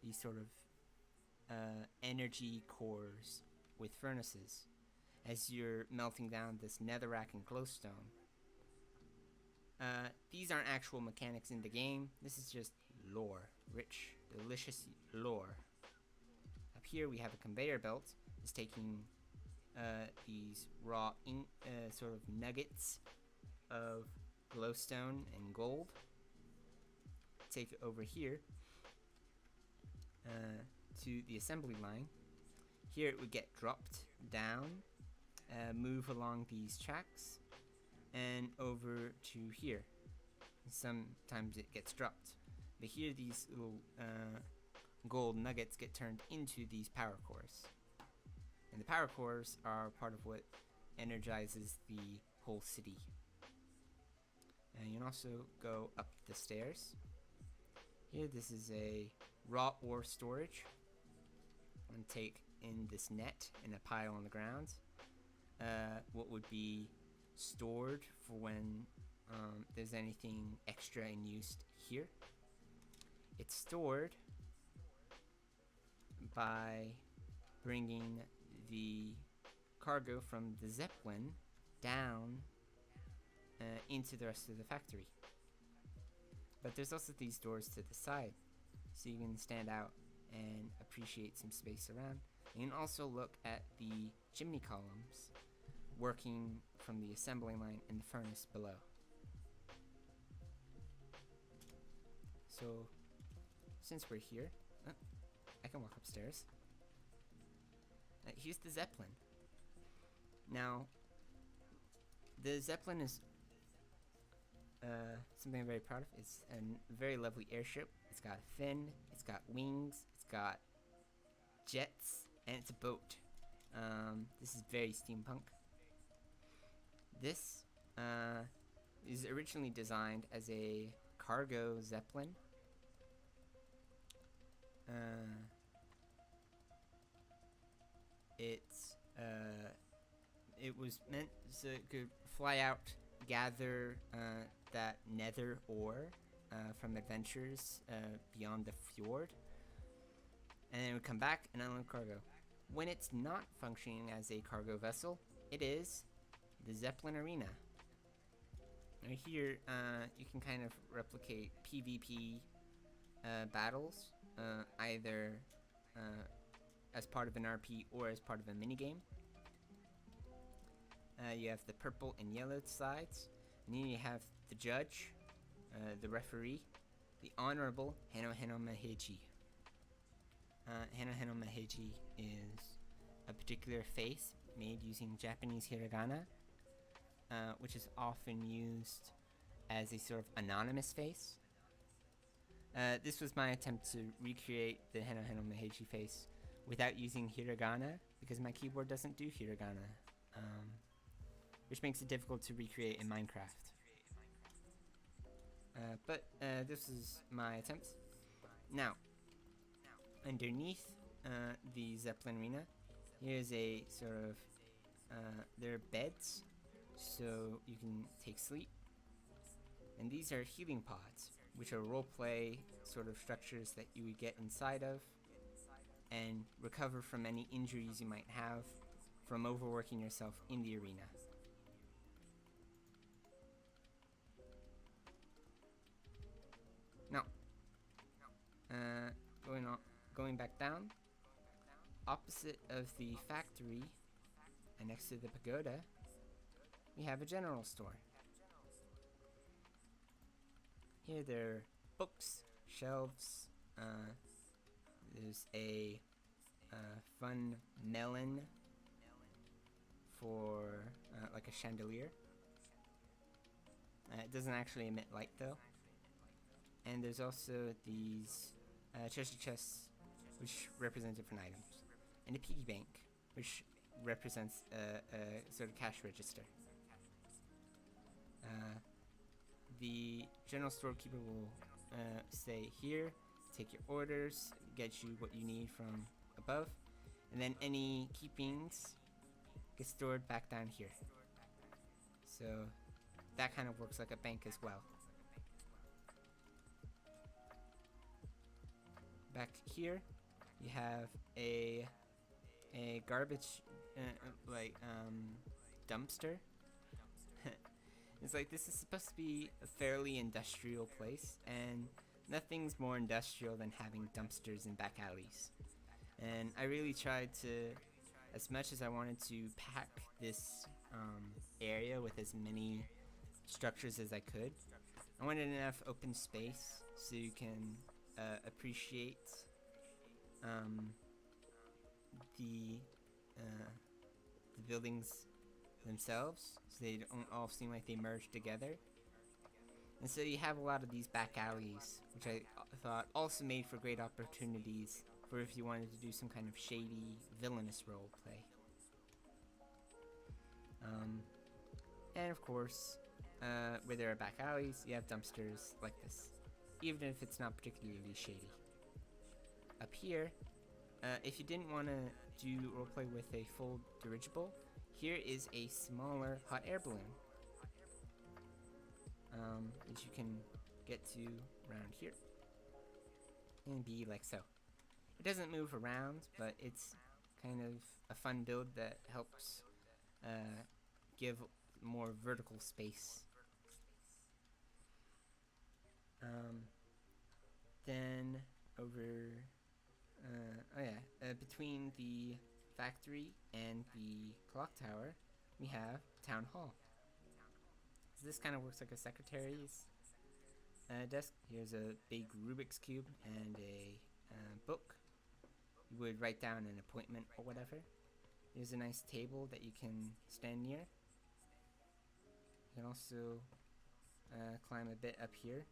these sort of energy cores with furnaces as you're melting down this netherrack and glowstone. These aren't actual mechanics in the game, this is just lore, rich, delicious lore. Up here we have a conveyor belt. It's taking these raw sort of nuggets of glowstone and gold. Take it over here to the assembly line. Here it would get dropped down, move along these tracks, and over to here. Sometimes it gets dropped, but here these little gold nuggets get turned into these power cores. And the power cores are part of what energizes the whole city. And you can also go up the stairs. Here, this is a raw ore storage. And take in this net in a pile on the ground. What would be stored for when there's anything extra in use here. It's stored by bringing the cargo from the Zeppelin down into the rest of the factory. But there's also these doors to the side, so you can stand out and appreciate some space around. You can also look at the chimney columns working from the assembly line in the furnace below. So, since we're here, I can walk upstairs. Here's the Zeppelin. Now, the Zeppelin is something I'm very proud of. It's a very lovely airship. It's got a fin, it's got wings, it's got jets, and it's a boat. This is very steampunk. This is originally designed as a cargo Zeppelin. It was meant so it could fly out, gather that nether ore from adventures beyond the fjord, and then it would come back and unload cargo. When it's not functioning as a cargo vessel, it is the Zeppelin Arena. Right here, you can kind of replicate PvP battles, either as part of an RP or as part of a minigame. You have the purple and yellow sides, and then you have the judge, the referee, the Honorable Hano Hano Maheji. Hano Hano Meheji is a particular face made using Japanese hiragana, which is often used as a sort of anonymous face. This was my attempt to recreate the Hano Hano Meheji face without using hiragana, because my keyboard doesn't do hiragana, which makes it difficult to recreate in Minecraft. But this is my attempt. Now, underneath the Zeppelin Arena, here's a sort of, there are beds, so you can take sleep. And these are healing pods, which are roleplay sort of structures that you would get inside of and recover from any injuries you might have from overworking yourself in the arena. Now, going back down, opposite of the factory and next to the pagoda, we have a general store. Here there are books, shelves, there's a fun melon for like a chandelier. It doesn't actually emit light though. And there's also these treasure chests which represent different items. And a piggy bank which represents a sort of cash register. The general storekeeper will stay here, take your orders, get you what you need from above, and then any keepings get stored back down here. So that kind of works like a bank as well. Back here, you have a garbage dumpster. It's like this is supposed to be a fairly industrial place, and nothing's more industrial than having dumpsters in back alleys. And I really tried to, as much as I wanted to pack this area with as many structures as I could, I wanted enough open space so you can appreciate the buildings themselves, so they don't all seem like they merge together. And so you have a lot of these back alleys, which I thought also made for great opportunities for if you wanted to do some kind of shady, villainous role play. And of course, where there are back alleys, you have dumpsters like this, even if it's not particularly shady. Up here, if you didn't want to do roleplay with a full dirigible, here is a smaller hot air balloon that you can get to around here and be like so. It doesn't move around, but it's kind of a fun build that helps give more vertical space. Then over, between the factory and the clock tower, we have town hall. So this kind of works like a secretary's desk. Here's a big Rubik's cube and a book. You would write down an appointment or whatever. Here's a nice table that you can stand near. You can also climb a bit up here.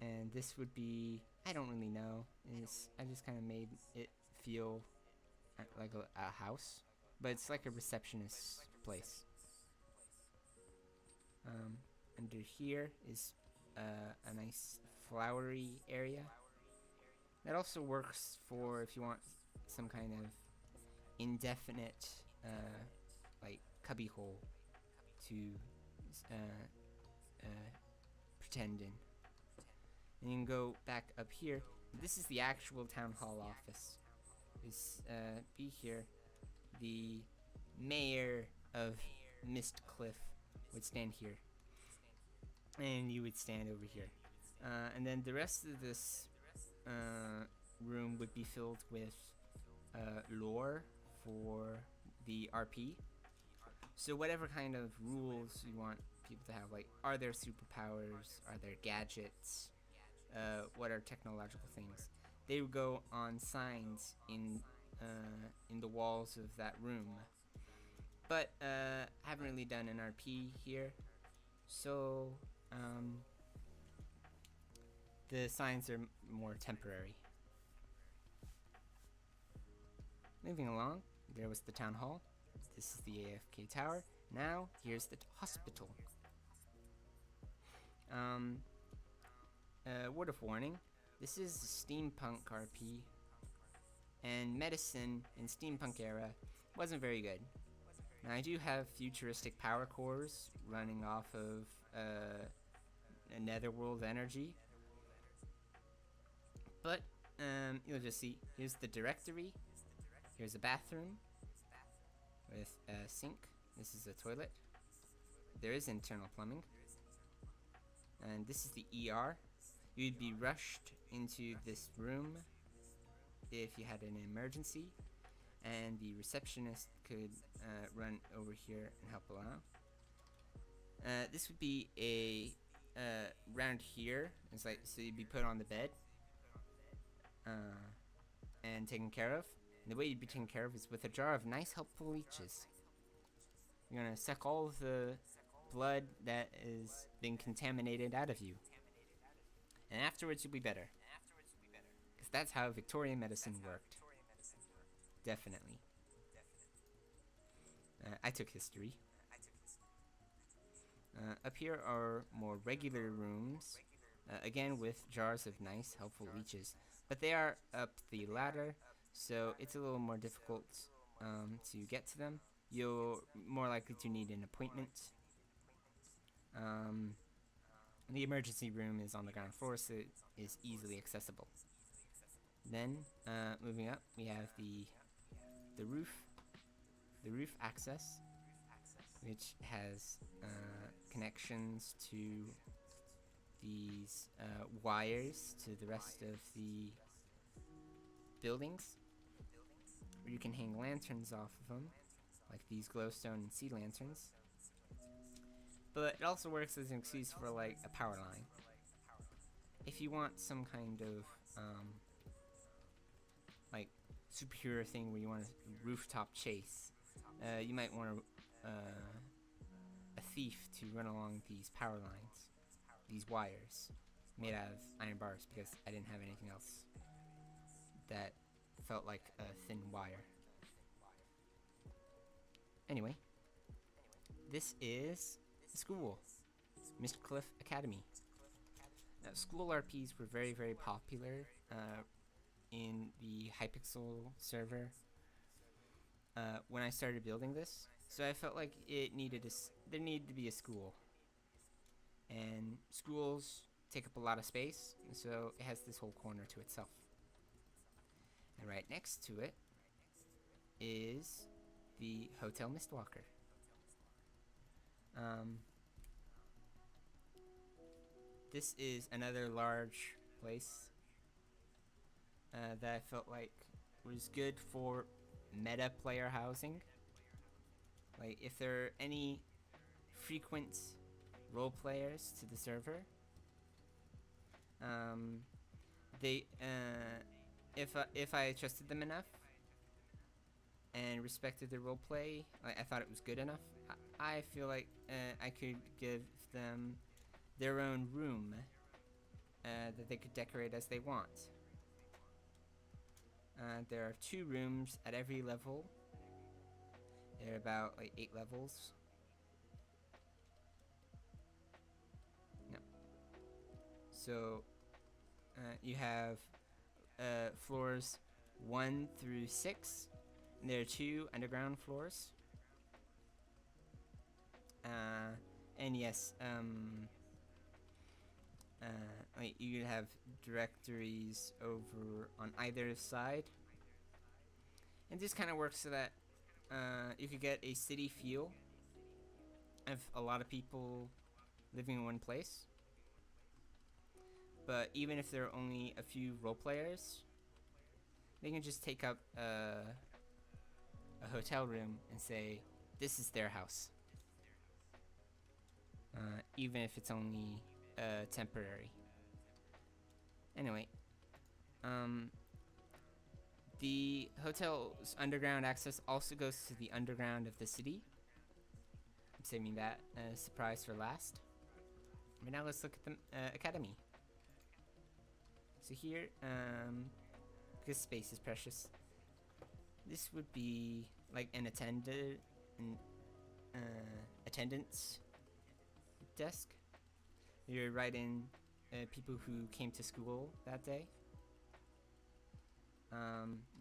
And this would be, I don't really know. I just kind of made it feel like a house, but it's like a receptionist's place. Under here is a nice flowery area. That also works for if you want some kind of indefinite like cubby hole to pretend in. And you can go back up here. This is the actual town hall office. Be here. The mayor of Mistcliff would stand here, and you would stand over here. And then the rest of this room would be filled with lore for the RP. So whatever kind of rules you want people to have, like, are there superpowers, are there gadgets, what are technological things. They would go on signs in the walls of that room. But haven't really done an RP here, so the signs are more temporary. Moving along, there was the town hall. This is the AFK tower. Now, here's the hospital. Word of warning, this is steampunk RP, and medicine in steampunk era wasn't very good. Now I do have futuristic power cores running off of netherworld energy, but you'll just see, here's the directory, here's a bathroom with a sink, this is a toilet, there is internal plumbing, and this is the ER. You'd be rushed into this room if you had an emergency, and the receptionist could run over here and help along. This would be a round here. It's like, so you'd be put on the bed and taken care of. And the way you'd be taken care of is with a jar of nice, helpful leeches. You're gonna suck all of the blood that is being contaminated out of you, and afterwards you'll be better. Because that's how Victorian medicine worked. Definitely. I took history. Up here are more regular rooms, again with jars of nice, helpful leeches. But they are up the ladder, so it's a little more difficult to get to them. You're more likely to need an appointment. The emergency room is on the ground floor, so it is easily accessible. Then, moving up, we have the roof access, which has connections to these wires to the rest of the buildings, where you can hang lanterns off of them, like these glowstone and sea lanterns. But it also works as an excuse for like a power line. If you want some kind of like superhero thing where you want a rooftop chase, you might want a thief to run along these power lines, these wires made out of iron bars, because I didn't have anything else that felt like a thin wire. Anyway, this is the school, Mistcliff Academy. Now, school RPs were very, very popular in the Hypixel server when I started building this. So I felt like there needed to be a school, and schools take up a lot of space, so it has this whole corner to itself. And right next to it is the Hotel Mistwalker. This is another large place that I felt like was good for meta player housing. Like, if there are any frequent role players to the server, if I trusted them enough and respected their role play, like I thought it was good enough, I feel like I could give them their own room that they could decorate as they want. There are 2 rooms at every level. There are about like 8 levels. No. So you have floors 1 through 6. And there are 2 underground floors. And yes, like you have directories over on either side, and this kind of works so that you could get a city feel of a lot of people living in one place. But even if there are only a few role players, they can just take up a hotel room and say this is their house, even if it's only temporary. Anyway, um, the hotel's underground access also goes to the underground of the city. I'm saving that surprise for last. But now let's look at the academy. So here, because space is precious, this would be like an attendance desk. You write in people who came to school that day.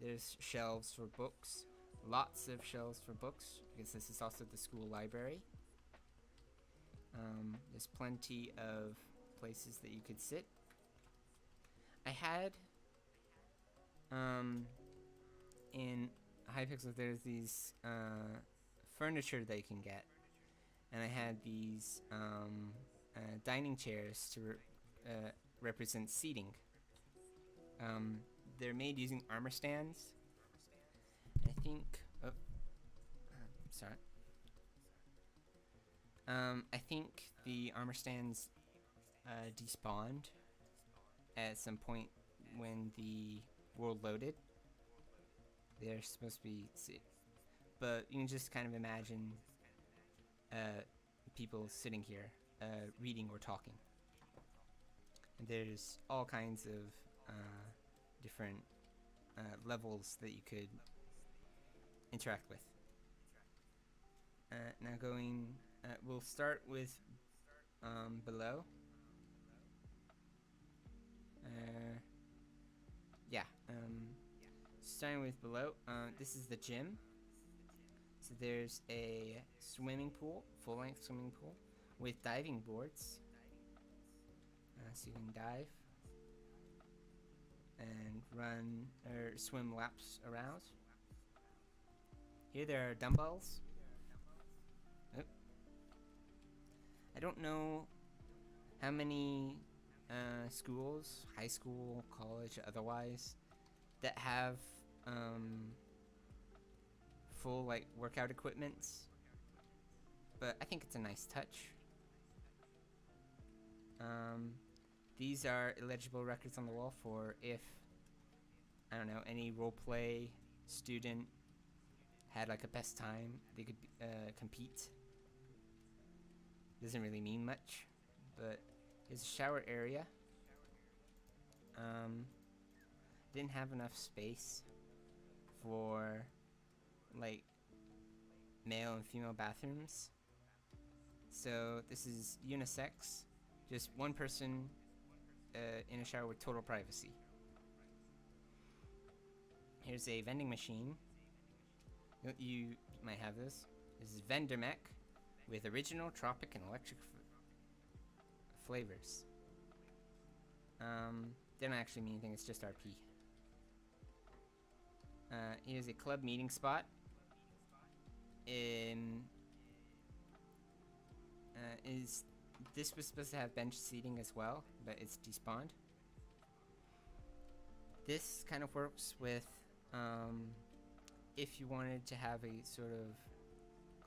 There's shelves for books, lots of shelves for books, because this is also the school library. There's plenty of places that you could sit. I had in Hypixel there's these furniture that you can get, and I had these dining chairs to represent seating. They're made using armor stands. I think. Oh, sorry. I think the armor stands despawned at some point when the world loaded. They're supposed to be, but you can just kind of imagine people sitting here reading or talking. And there's all kinds of different levels that you could interact with. Now going, we'll start with below. Starting with below, this is the gym. So there's a swimming pool, full-length swimming pool, with diving boards. So you can dive and run or swim laps around. Here there are dumbbells. Oh. I don't know how many schools, high school, college, otherwise, that have full like workout equipments, but I think it's a nice touch. These are illegible records on the wall for if, I don't know, any roleplay student had like a best time, they could compete. Doesn't really mean much, but here's a shower area. Didn't have enough space for like male and female bathrooms, so this is unisex, just one person in a shower with total privacy. Here's a vending machine. You might have this. This is Vendor Mech with original, tropic, and electric flavors. They don't actually mean anything, it's just RP. Here's a club meeting spot. This was supposed to have bench seating as well, but it's despawned. This kind of works with if you wanted to have a sort of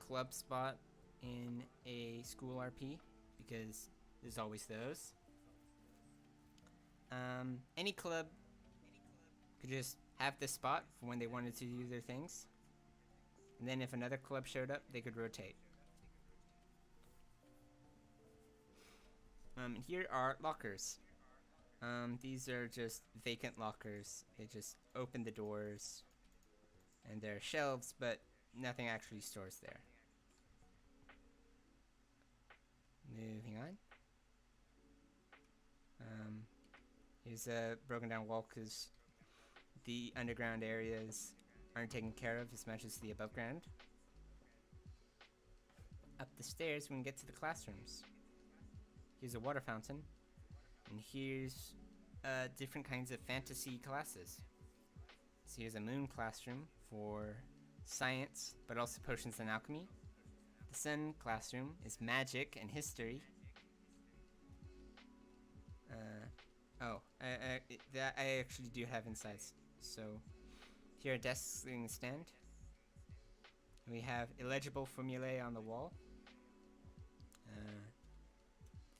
club spot in a school RP, because there's always those. Any club could just have this spot for when they wanted to do their things, and then if another club showed up, they could rotate. Here are lockers. These are just vacant lockers. They just open the doors, and there are shelves, but nothing actually stores there. Moving on. Here's a broken down wall because the underground areas aren't taken care of as much as the above ground. Up the stairs we can get to the classrooms. Here's a water fountain, and here's different kinds of fantasy classes. So here's a moon classroom for science, but also potions and alchemy. The sun classroom is magic and history. I actually do have insights. So here are desks in the stand. We have illegible formulae on the wall.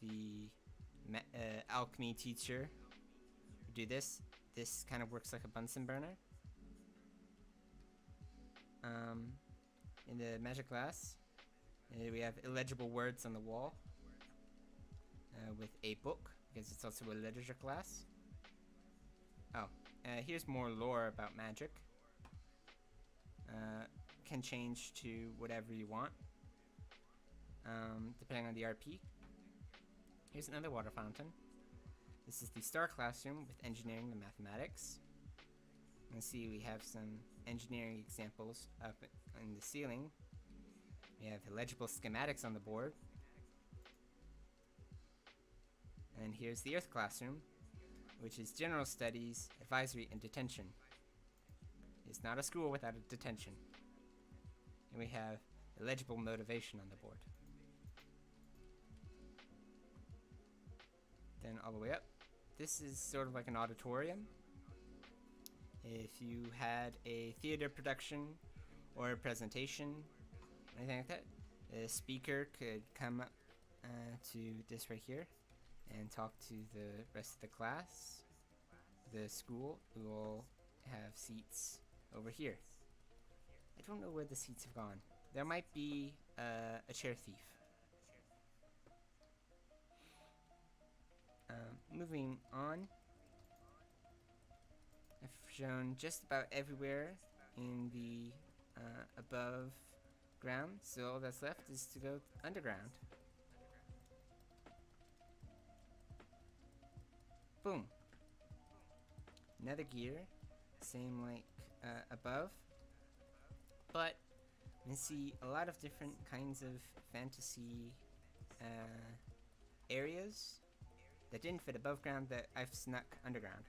The alchemy teacher do this, this kind of works like a Bunsen burner. In the magic glass, we have illegible words on the wall with a book, because it's also a literature class. Oh, here's more lore about magic. Can change to whatever you want, depending on the RP. Here's another water fountain. This is the Star Classroom with engineering and mathematics. Let's see, we have some engineering examples up in the ceiling. We have illegible schematics on the board. And here's the Earth Classroom, which is general studies, advisory, and detention. It's not a school without a detention. And we have illegible motivation on the board. Then all the way up, this is sort of like an auditorium. If you had a theater production or a presentation, anything like that, the speaker could come up to this right here and talk to the rest of the class. The school will have seats over here. I don't know where the seats have gone. There might be a chair thief. Moving on, I've shown just about everywhere in the above ground, so all that's left is to go underground. Boom. Another gear, same like above, but you can see a lot of different kinds of fantasy areas that didn't fit above ground that I've snuck underground.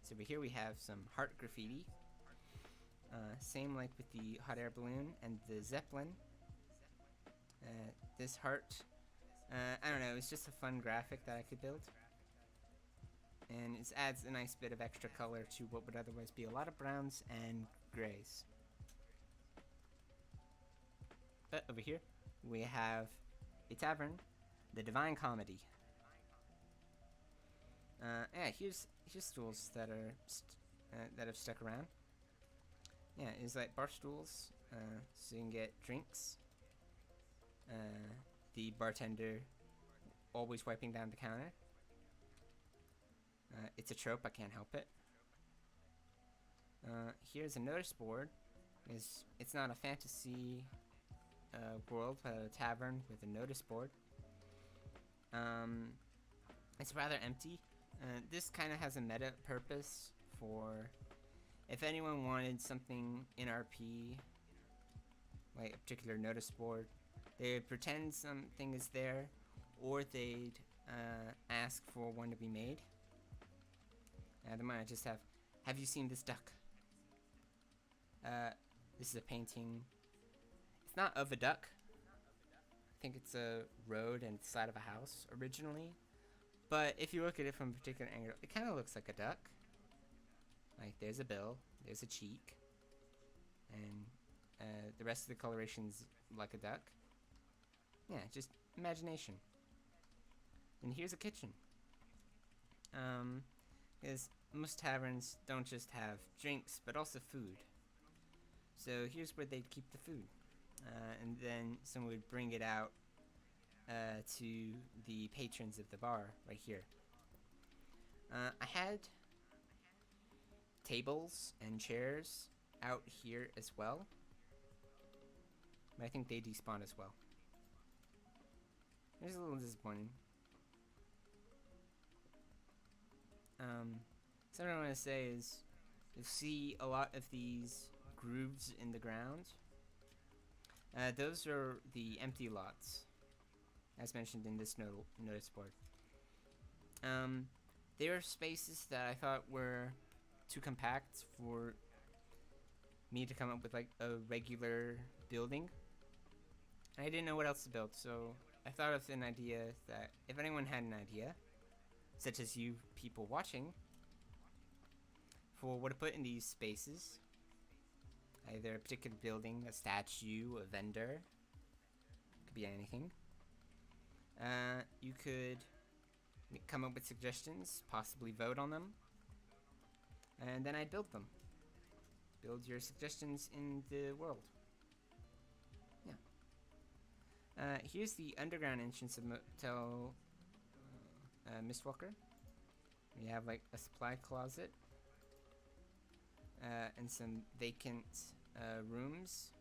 So over here we have some heart graffiti. Same like with the hot air balloon and the Zeppelin. This heart, I don't know, it's just a fun graphic that I could build. And it adds a nice bit of extra color to what would otherwise be a lot of browns and grays. But over here we have a tavern, the Divine Comedy. Yeah, here's stools that are that have stuck around. Yeah, it's like bar stools, so you can get drinks. The bartender always wiping down the counter. It's a trope, I can't help it. Here's a notice board. It's not a fantasy world, but a tavern with a notice board. It's rather empty. This kind of has a meta purpose for if anyone wanted something in RP, like a particular notice board, they would pretend something is there, or they'd ask for one to be made. They might just have you seen this duck? This is a painting. It's not of a duck. I think it's a road and it's side of a house originally. But if you look at it from a particular angle, it kind of looks like a duck. Like there's a bill, there's a cheek, and the rest of the coloration's like a duck. Yeah, just imagination. And here's a kitchen. Because most taverns don't just have drinks, but also food. So here's where they'd keep the food. And then someone would bring it out to the patrons of the bar right here. I had tables and chairs out here as well, but I think they despawn as well. It's a little disappointing. Something I want to say is you'll see a lot of these grooves in the ground. Those are the empty lots, as mentioned in this notice board. They are spaces that I thought were too compact for me to come up with like a regular building. I didn't know what else to build, so I thought of an idea that if anyone had an idea, such as you people watching, for what to put in these spaces, either a particular building, a statue, a vendor, could be anything. You could come up with suggestions, possibly vote on them, and then I'd build them. Build your suggestions in the world. Yeah. Here's the underground entrance of Motel Mistwalker. We have like a supply closet and some vacant rooms.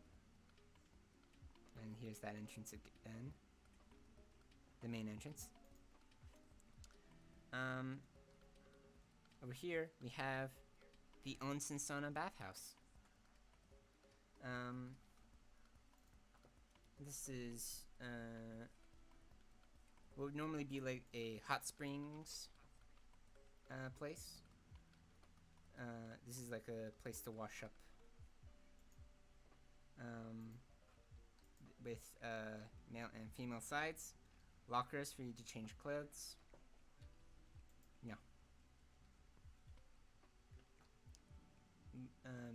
And here's that entrance again. The main entrance. Over here we have the onsen sauna bathhouse. This is what would normally be like a hot springs place. This is like a place to wash up with male and female sides, lockers for you to change clothes. Yeah.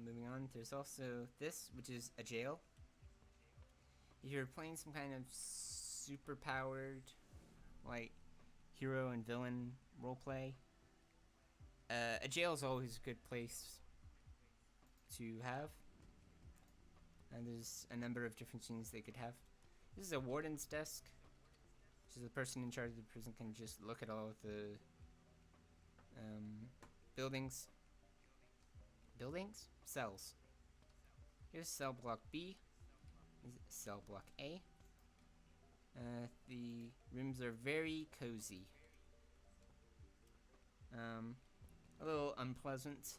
Moving on, there's also this, which is a jail. If you're playing some kind of super powered, like, hero and villain roleplay, a jail is always a good place to have. And there's a number of different scenes they could have. This is a warden's desk, which is the person in charge of the prison can just look at all of the buildings. Buildings? Cells. Here's cell block B. This is cell block A. The rooms are very cozy. A little unpleasant,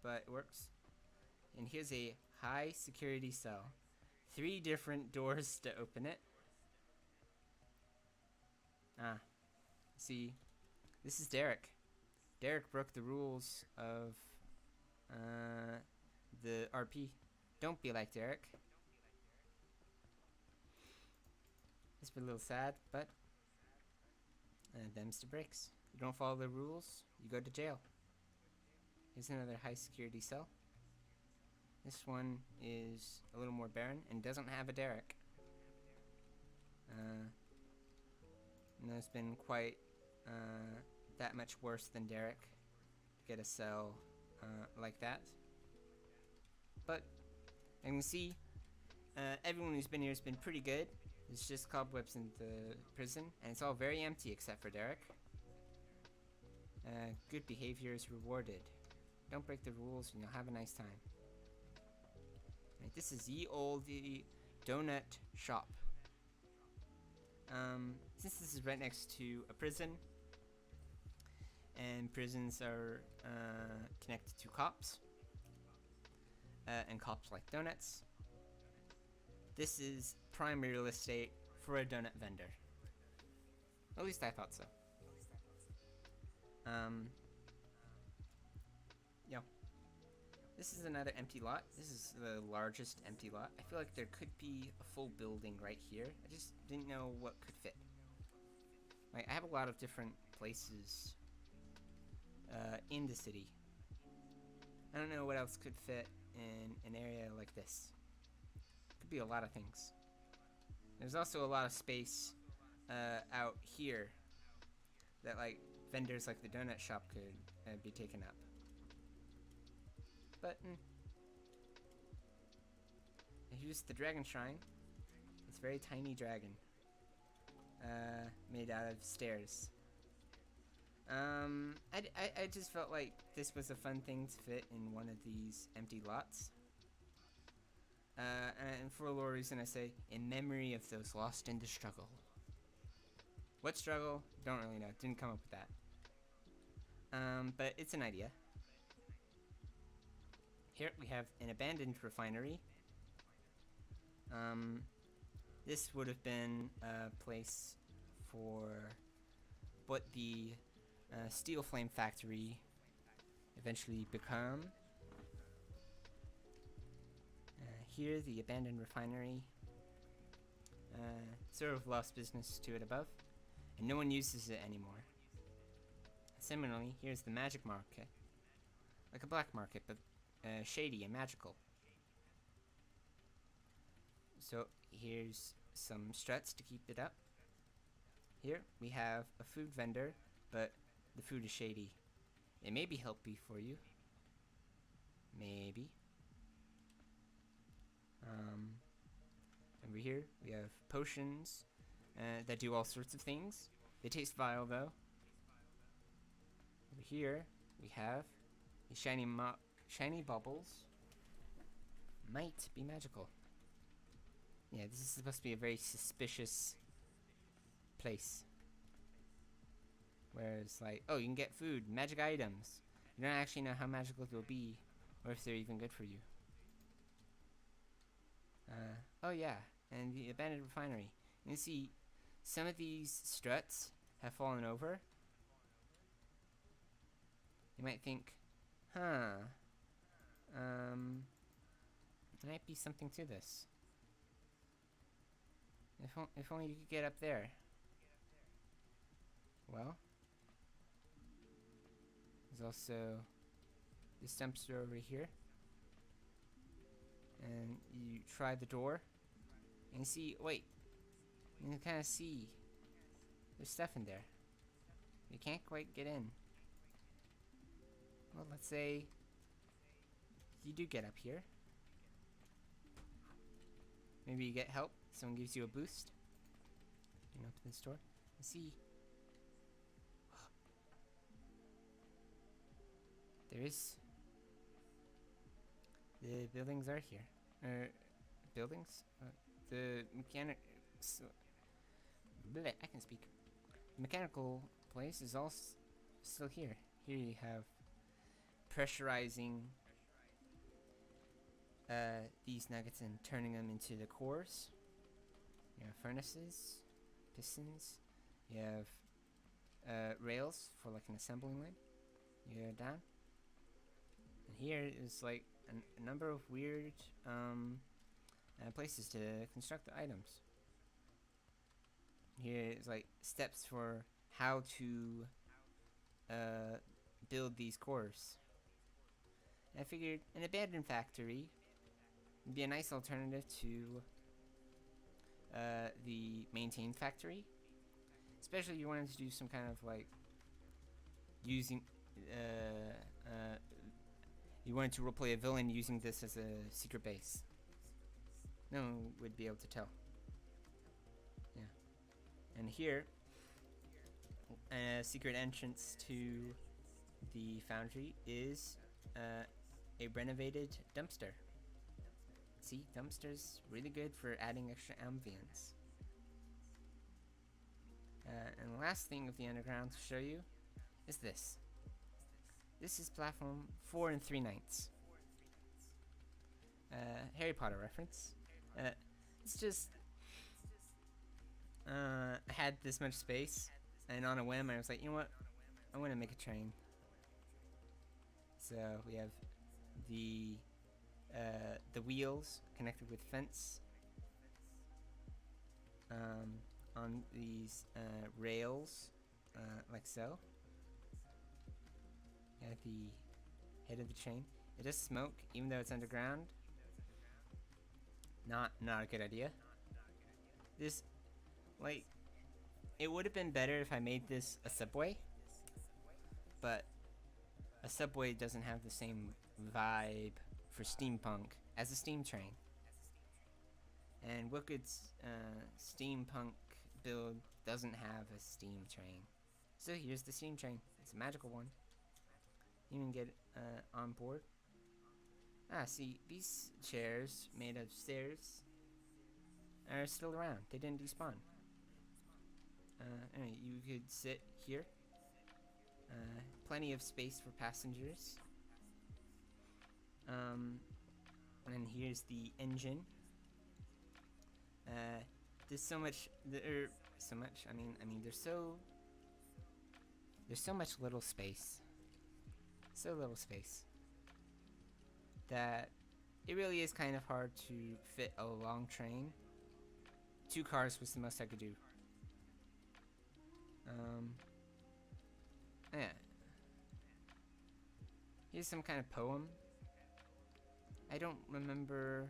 but it works. And here's a high security cell. 3 different doors to open it. See, this is Derek. Derek broke the rules of the RP. Don't be like Derek. It's a little sad, but them's the breaks. You don't follow the rules, you go to jail. Here's another high security cell. This one is a little more barren and doesn't have a Derek. And it's been quite that much worse than Derek to get a cell like that. But you can see everyone who's been here has been pretty good. There's just cobwebs in the prison, and it's all very empty except for Derek. Good behavior is rewarded. Don't break the rules and you'll have a nice time. Right, this is ye olde donut shop. Since this is right next to a prison, and prisons are connected to cops, and cops like donuts, this is prime real estate for a donut vendor. At least I thought so. Yeah. This is another empty lot. This is the largest empty lot. I feel like there could be a full building right here. I just didn't know what could fit. Like, I have a lot of different places in the city. I don't know what else could fit in an area like this. Could be a lot of things. There's also a lot of space out here that, like, vendors like the donut shop could be taken up. But here's the dragon shrine. It's a very tiny dragon, made out of stairs. I just felt like this was a fun thing to fit in one of these empty lots. And for a lore reason, I say, in memory of those lost in the struggle. What struggle? Don't really know. Didn't come up with that. But it's an idea. Here we have an abandoned refinery. This would have been a place for what the Steel Flame factory eventually become. Here, the abandoned refinery. Sort of lost business to it above, and no one uses it anymore. Similarly, here's the magic market. Like a black market, but shady and magical. So here's some struts to keep it up. Here we have a food vendor but the food is shady. It may be healthy for you. Maybe. Over here, we have potions that do all sorts of things. They taste vile, though. Over here, we have these shiny bubbles. Might be magical. Yeah, this is supposed to be a very suspicious place. Where it's like, oh, you can get food, magic items. You don't actually know how magical they'll be, or if they're even good for you. Oh yeah, and the abandoned refinery. You see, some of these struts have fallen over. You might think, huh, there might be something to this. If only you could get up there. Well, there's also this dumpster over here. And you try the door, and you see, wait, you can kind of see there's stuff in there. You can't quite get in. Well, let's say you do get up here. Maybe you get help. Someone gives you a boost. You know, open this door. You see, there is. The buildings are here. Buildings? The mechanic. Bleh, I can speak. The mechanical place is all still here. Here you have pressurizing these nuggets and turning them into the cores. You have furnaces, pistons. You have rails for like an assembling line. You go down. And here is like a number of weird places to construct the items. Here is like steps for how to build these cores. And I figured an abandoned factory would be a nice alternative to the maintained factory. Especially if you wanted to do some kind of like using you wanted to roleplay a villain using this as a secret base. No one would be able to tell. Yeah. And here, a secret entrance to the foundry is a renovated dumpster. See, dumpster's really good for adding extra ambience. And the last thing of the underground to show you is this. This is platform 4 3/9. Harry Potter reference. It's just I had this much space, and on a whim I was like, you know what? I want to make a train. So we have the wheels connected with fence on these rails, like so. At the head of the train. It does smoke, even though it's underground. Not a good idea. This, like, it would have been better if I made this a subway, but a subway doesn't have the same vibe for steampunk as a steam train. And Wicked's steampunk build doesn't have a steam train. So here's the steam train. It's a magical one. You can get on board. See, these chairs made of stairs are still around. They didn't despawn. Anyway, you could sit here. Plenty of space for passengers. And here's the engine. There's so much. I mean, there's so much little space. So little space that it really is kind of hard to fit a long train. 2 cars was the most I could do. Yeah. Here's some kind of poem. I don't remember.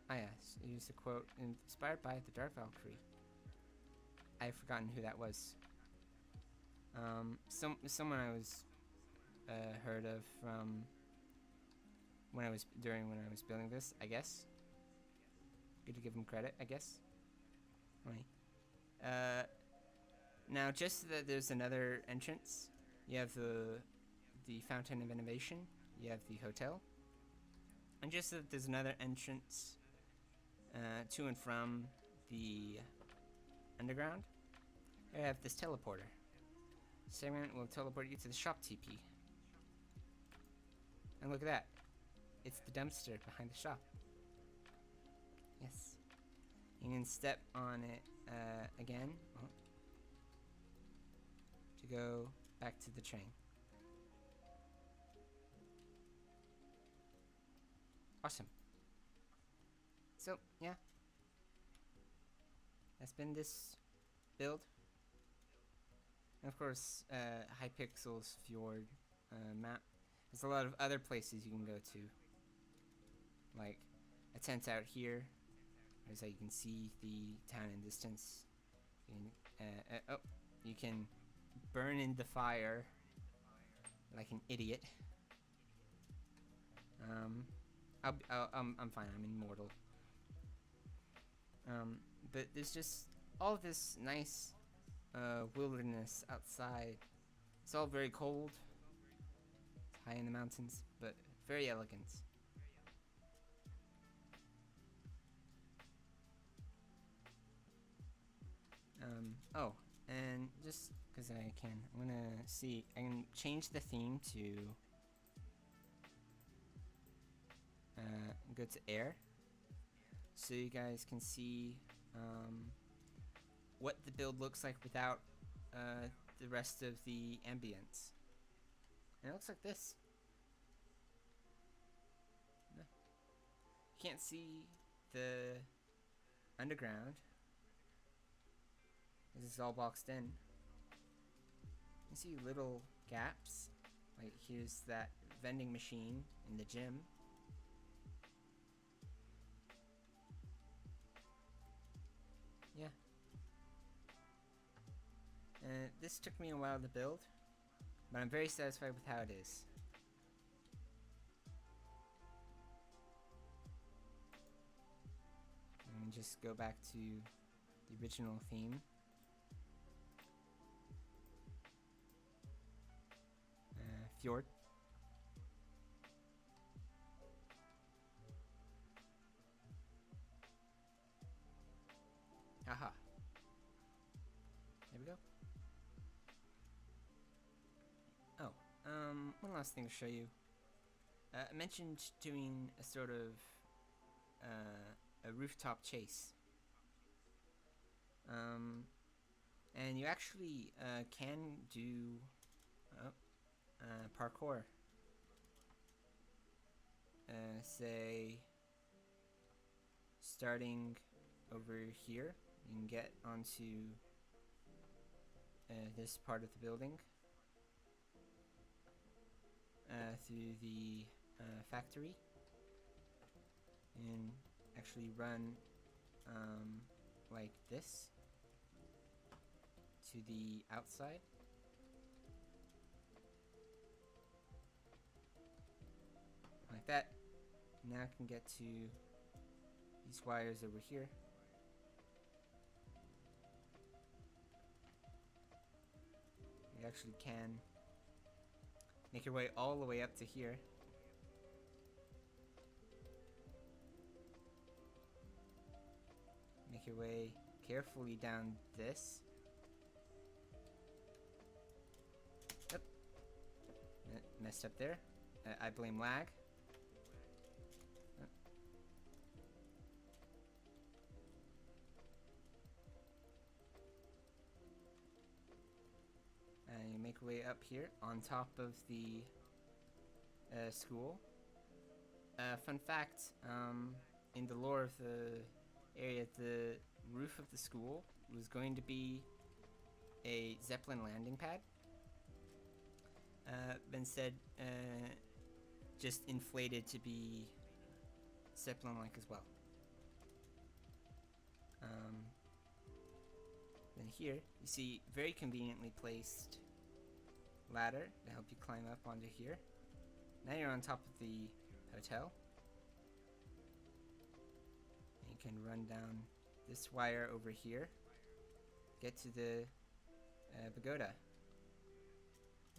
Yes, here's a quote inspired by the Dark Valkyrie. I've forgotten who that was. Someone I was heard of from when I was building this, I guess. Good to give him credit, I guess. Right. Now, just so that there's another entrance, you have the Fountain of Innovation, you have the hotel, and just so that there's another entrance to and from the underground, I have this teleporter. Segment will teleport you to the shop TP. And look at that. It's the dumpster behind the shop. Yes. You can step on it again to go back to the train. Awesome. So, yeah. That's been this build. And of course, Hypixel's Fjord map. There's a lot of other places you can go to. Like a tent out here. There's how you can see the town in distance. You can burn in the fire like an idiot. I'm fine. I'm immortal. But there's just all this nice wilderness outside. It's all very cold. It's high in the mountains, but very elegant. Oh, and just because I can, I'm gonna see. I can change the theme to go to air, so you guys can see what the build looks like without the rest of the ambience. And it looks like this. You can't see the underground. This is all boxed in. You see little gaps. Like here's that vending machine in the gym. Yeah. This took me a while to build, but I'm very satisfied with how it is. And just go back to the original theme. Fjord. Aha. There we go. Oh, one last thing to show you. I mentioned doing a sort of a rooftop chase. And you actually can do parkour. Say, starting over here, you can get onto this part of the building through the factory, and actually run like this to the outside. Like that. Now I can get to these wires over here. You actually can make your way all the way up to here. Make your way carefully down this. Yep. Messed up there. I blame lag. And you make your way up here on top of the school. Fun fact, in the lore of the area, the roof of the school was going to be a Zeppelin landing pad. But instead, just inflated to be Zeppelin-like as well. Then here, you see very conveniently placed ladder to help you climb up onto here. Now you're on top of the hotel. And you can run down this wire over here, get to the pagoda.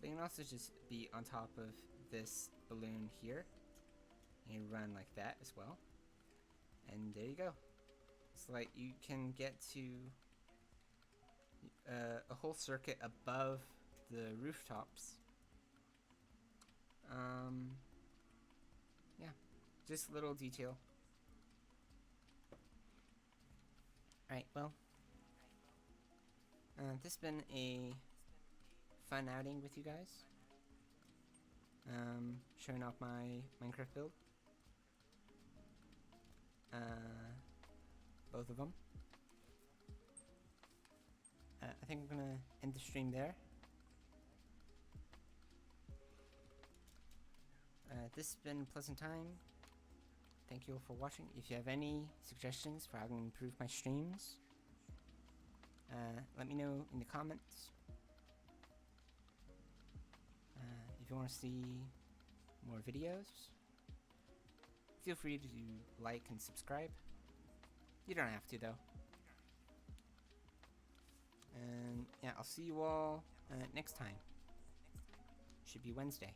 But you can also just be on top of this balloon here, and you run like that as well. And there you go. It's like you can get to a whole circuit above the rooftops. Yeah, just a little detail. Alright, well, this has been a fun outing with you guys. Showing off my Minecraft build. Both of them. I think I'm gonna end the stream there. This has been a pleasant time. Thank you all for watching. If you have any suggestions for how I can improve my streams, let me know in the comments. If you want to see more videos, feel free to like and subscribe. You don't have to though. And yeah, I'll see you all next time. Should be Wednesday.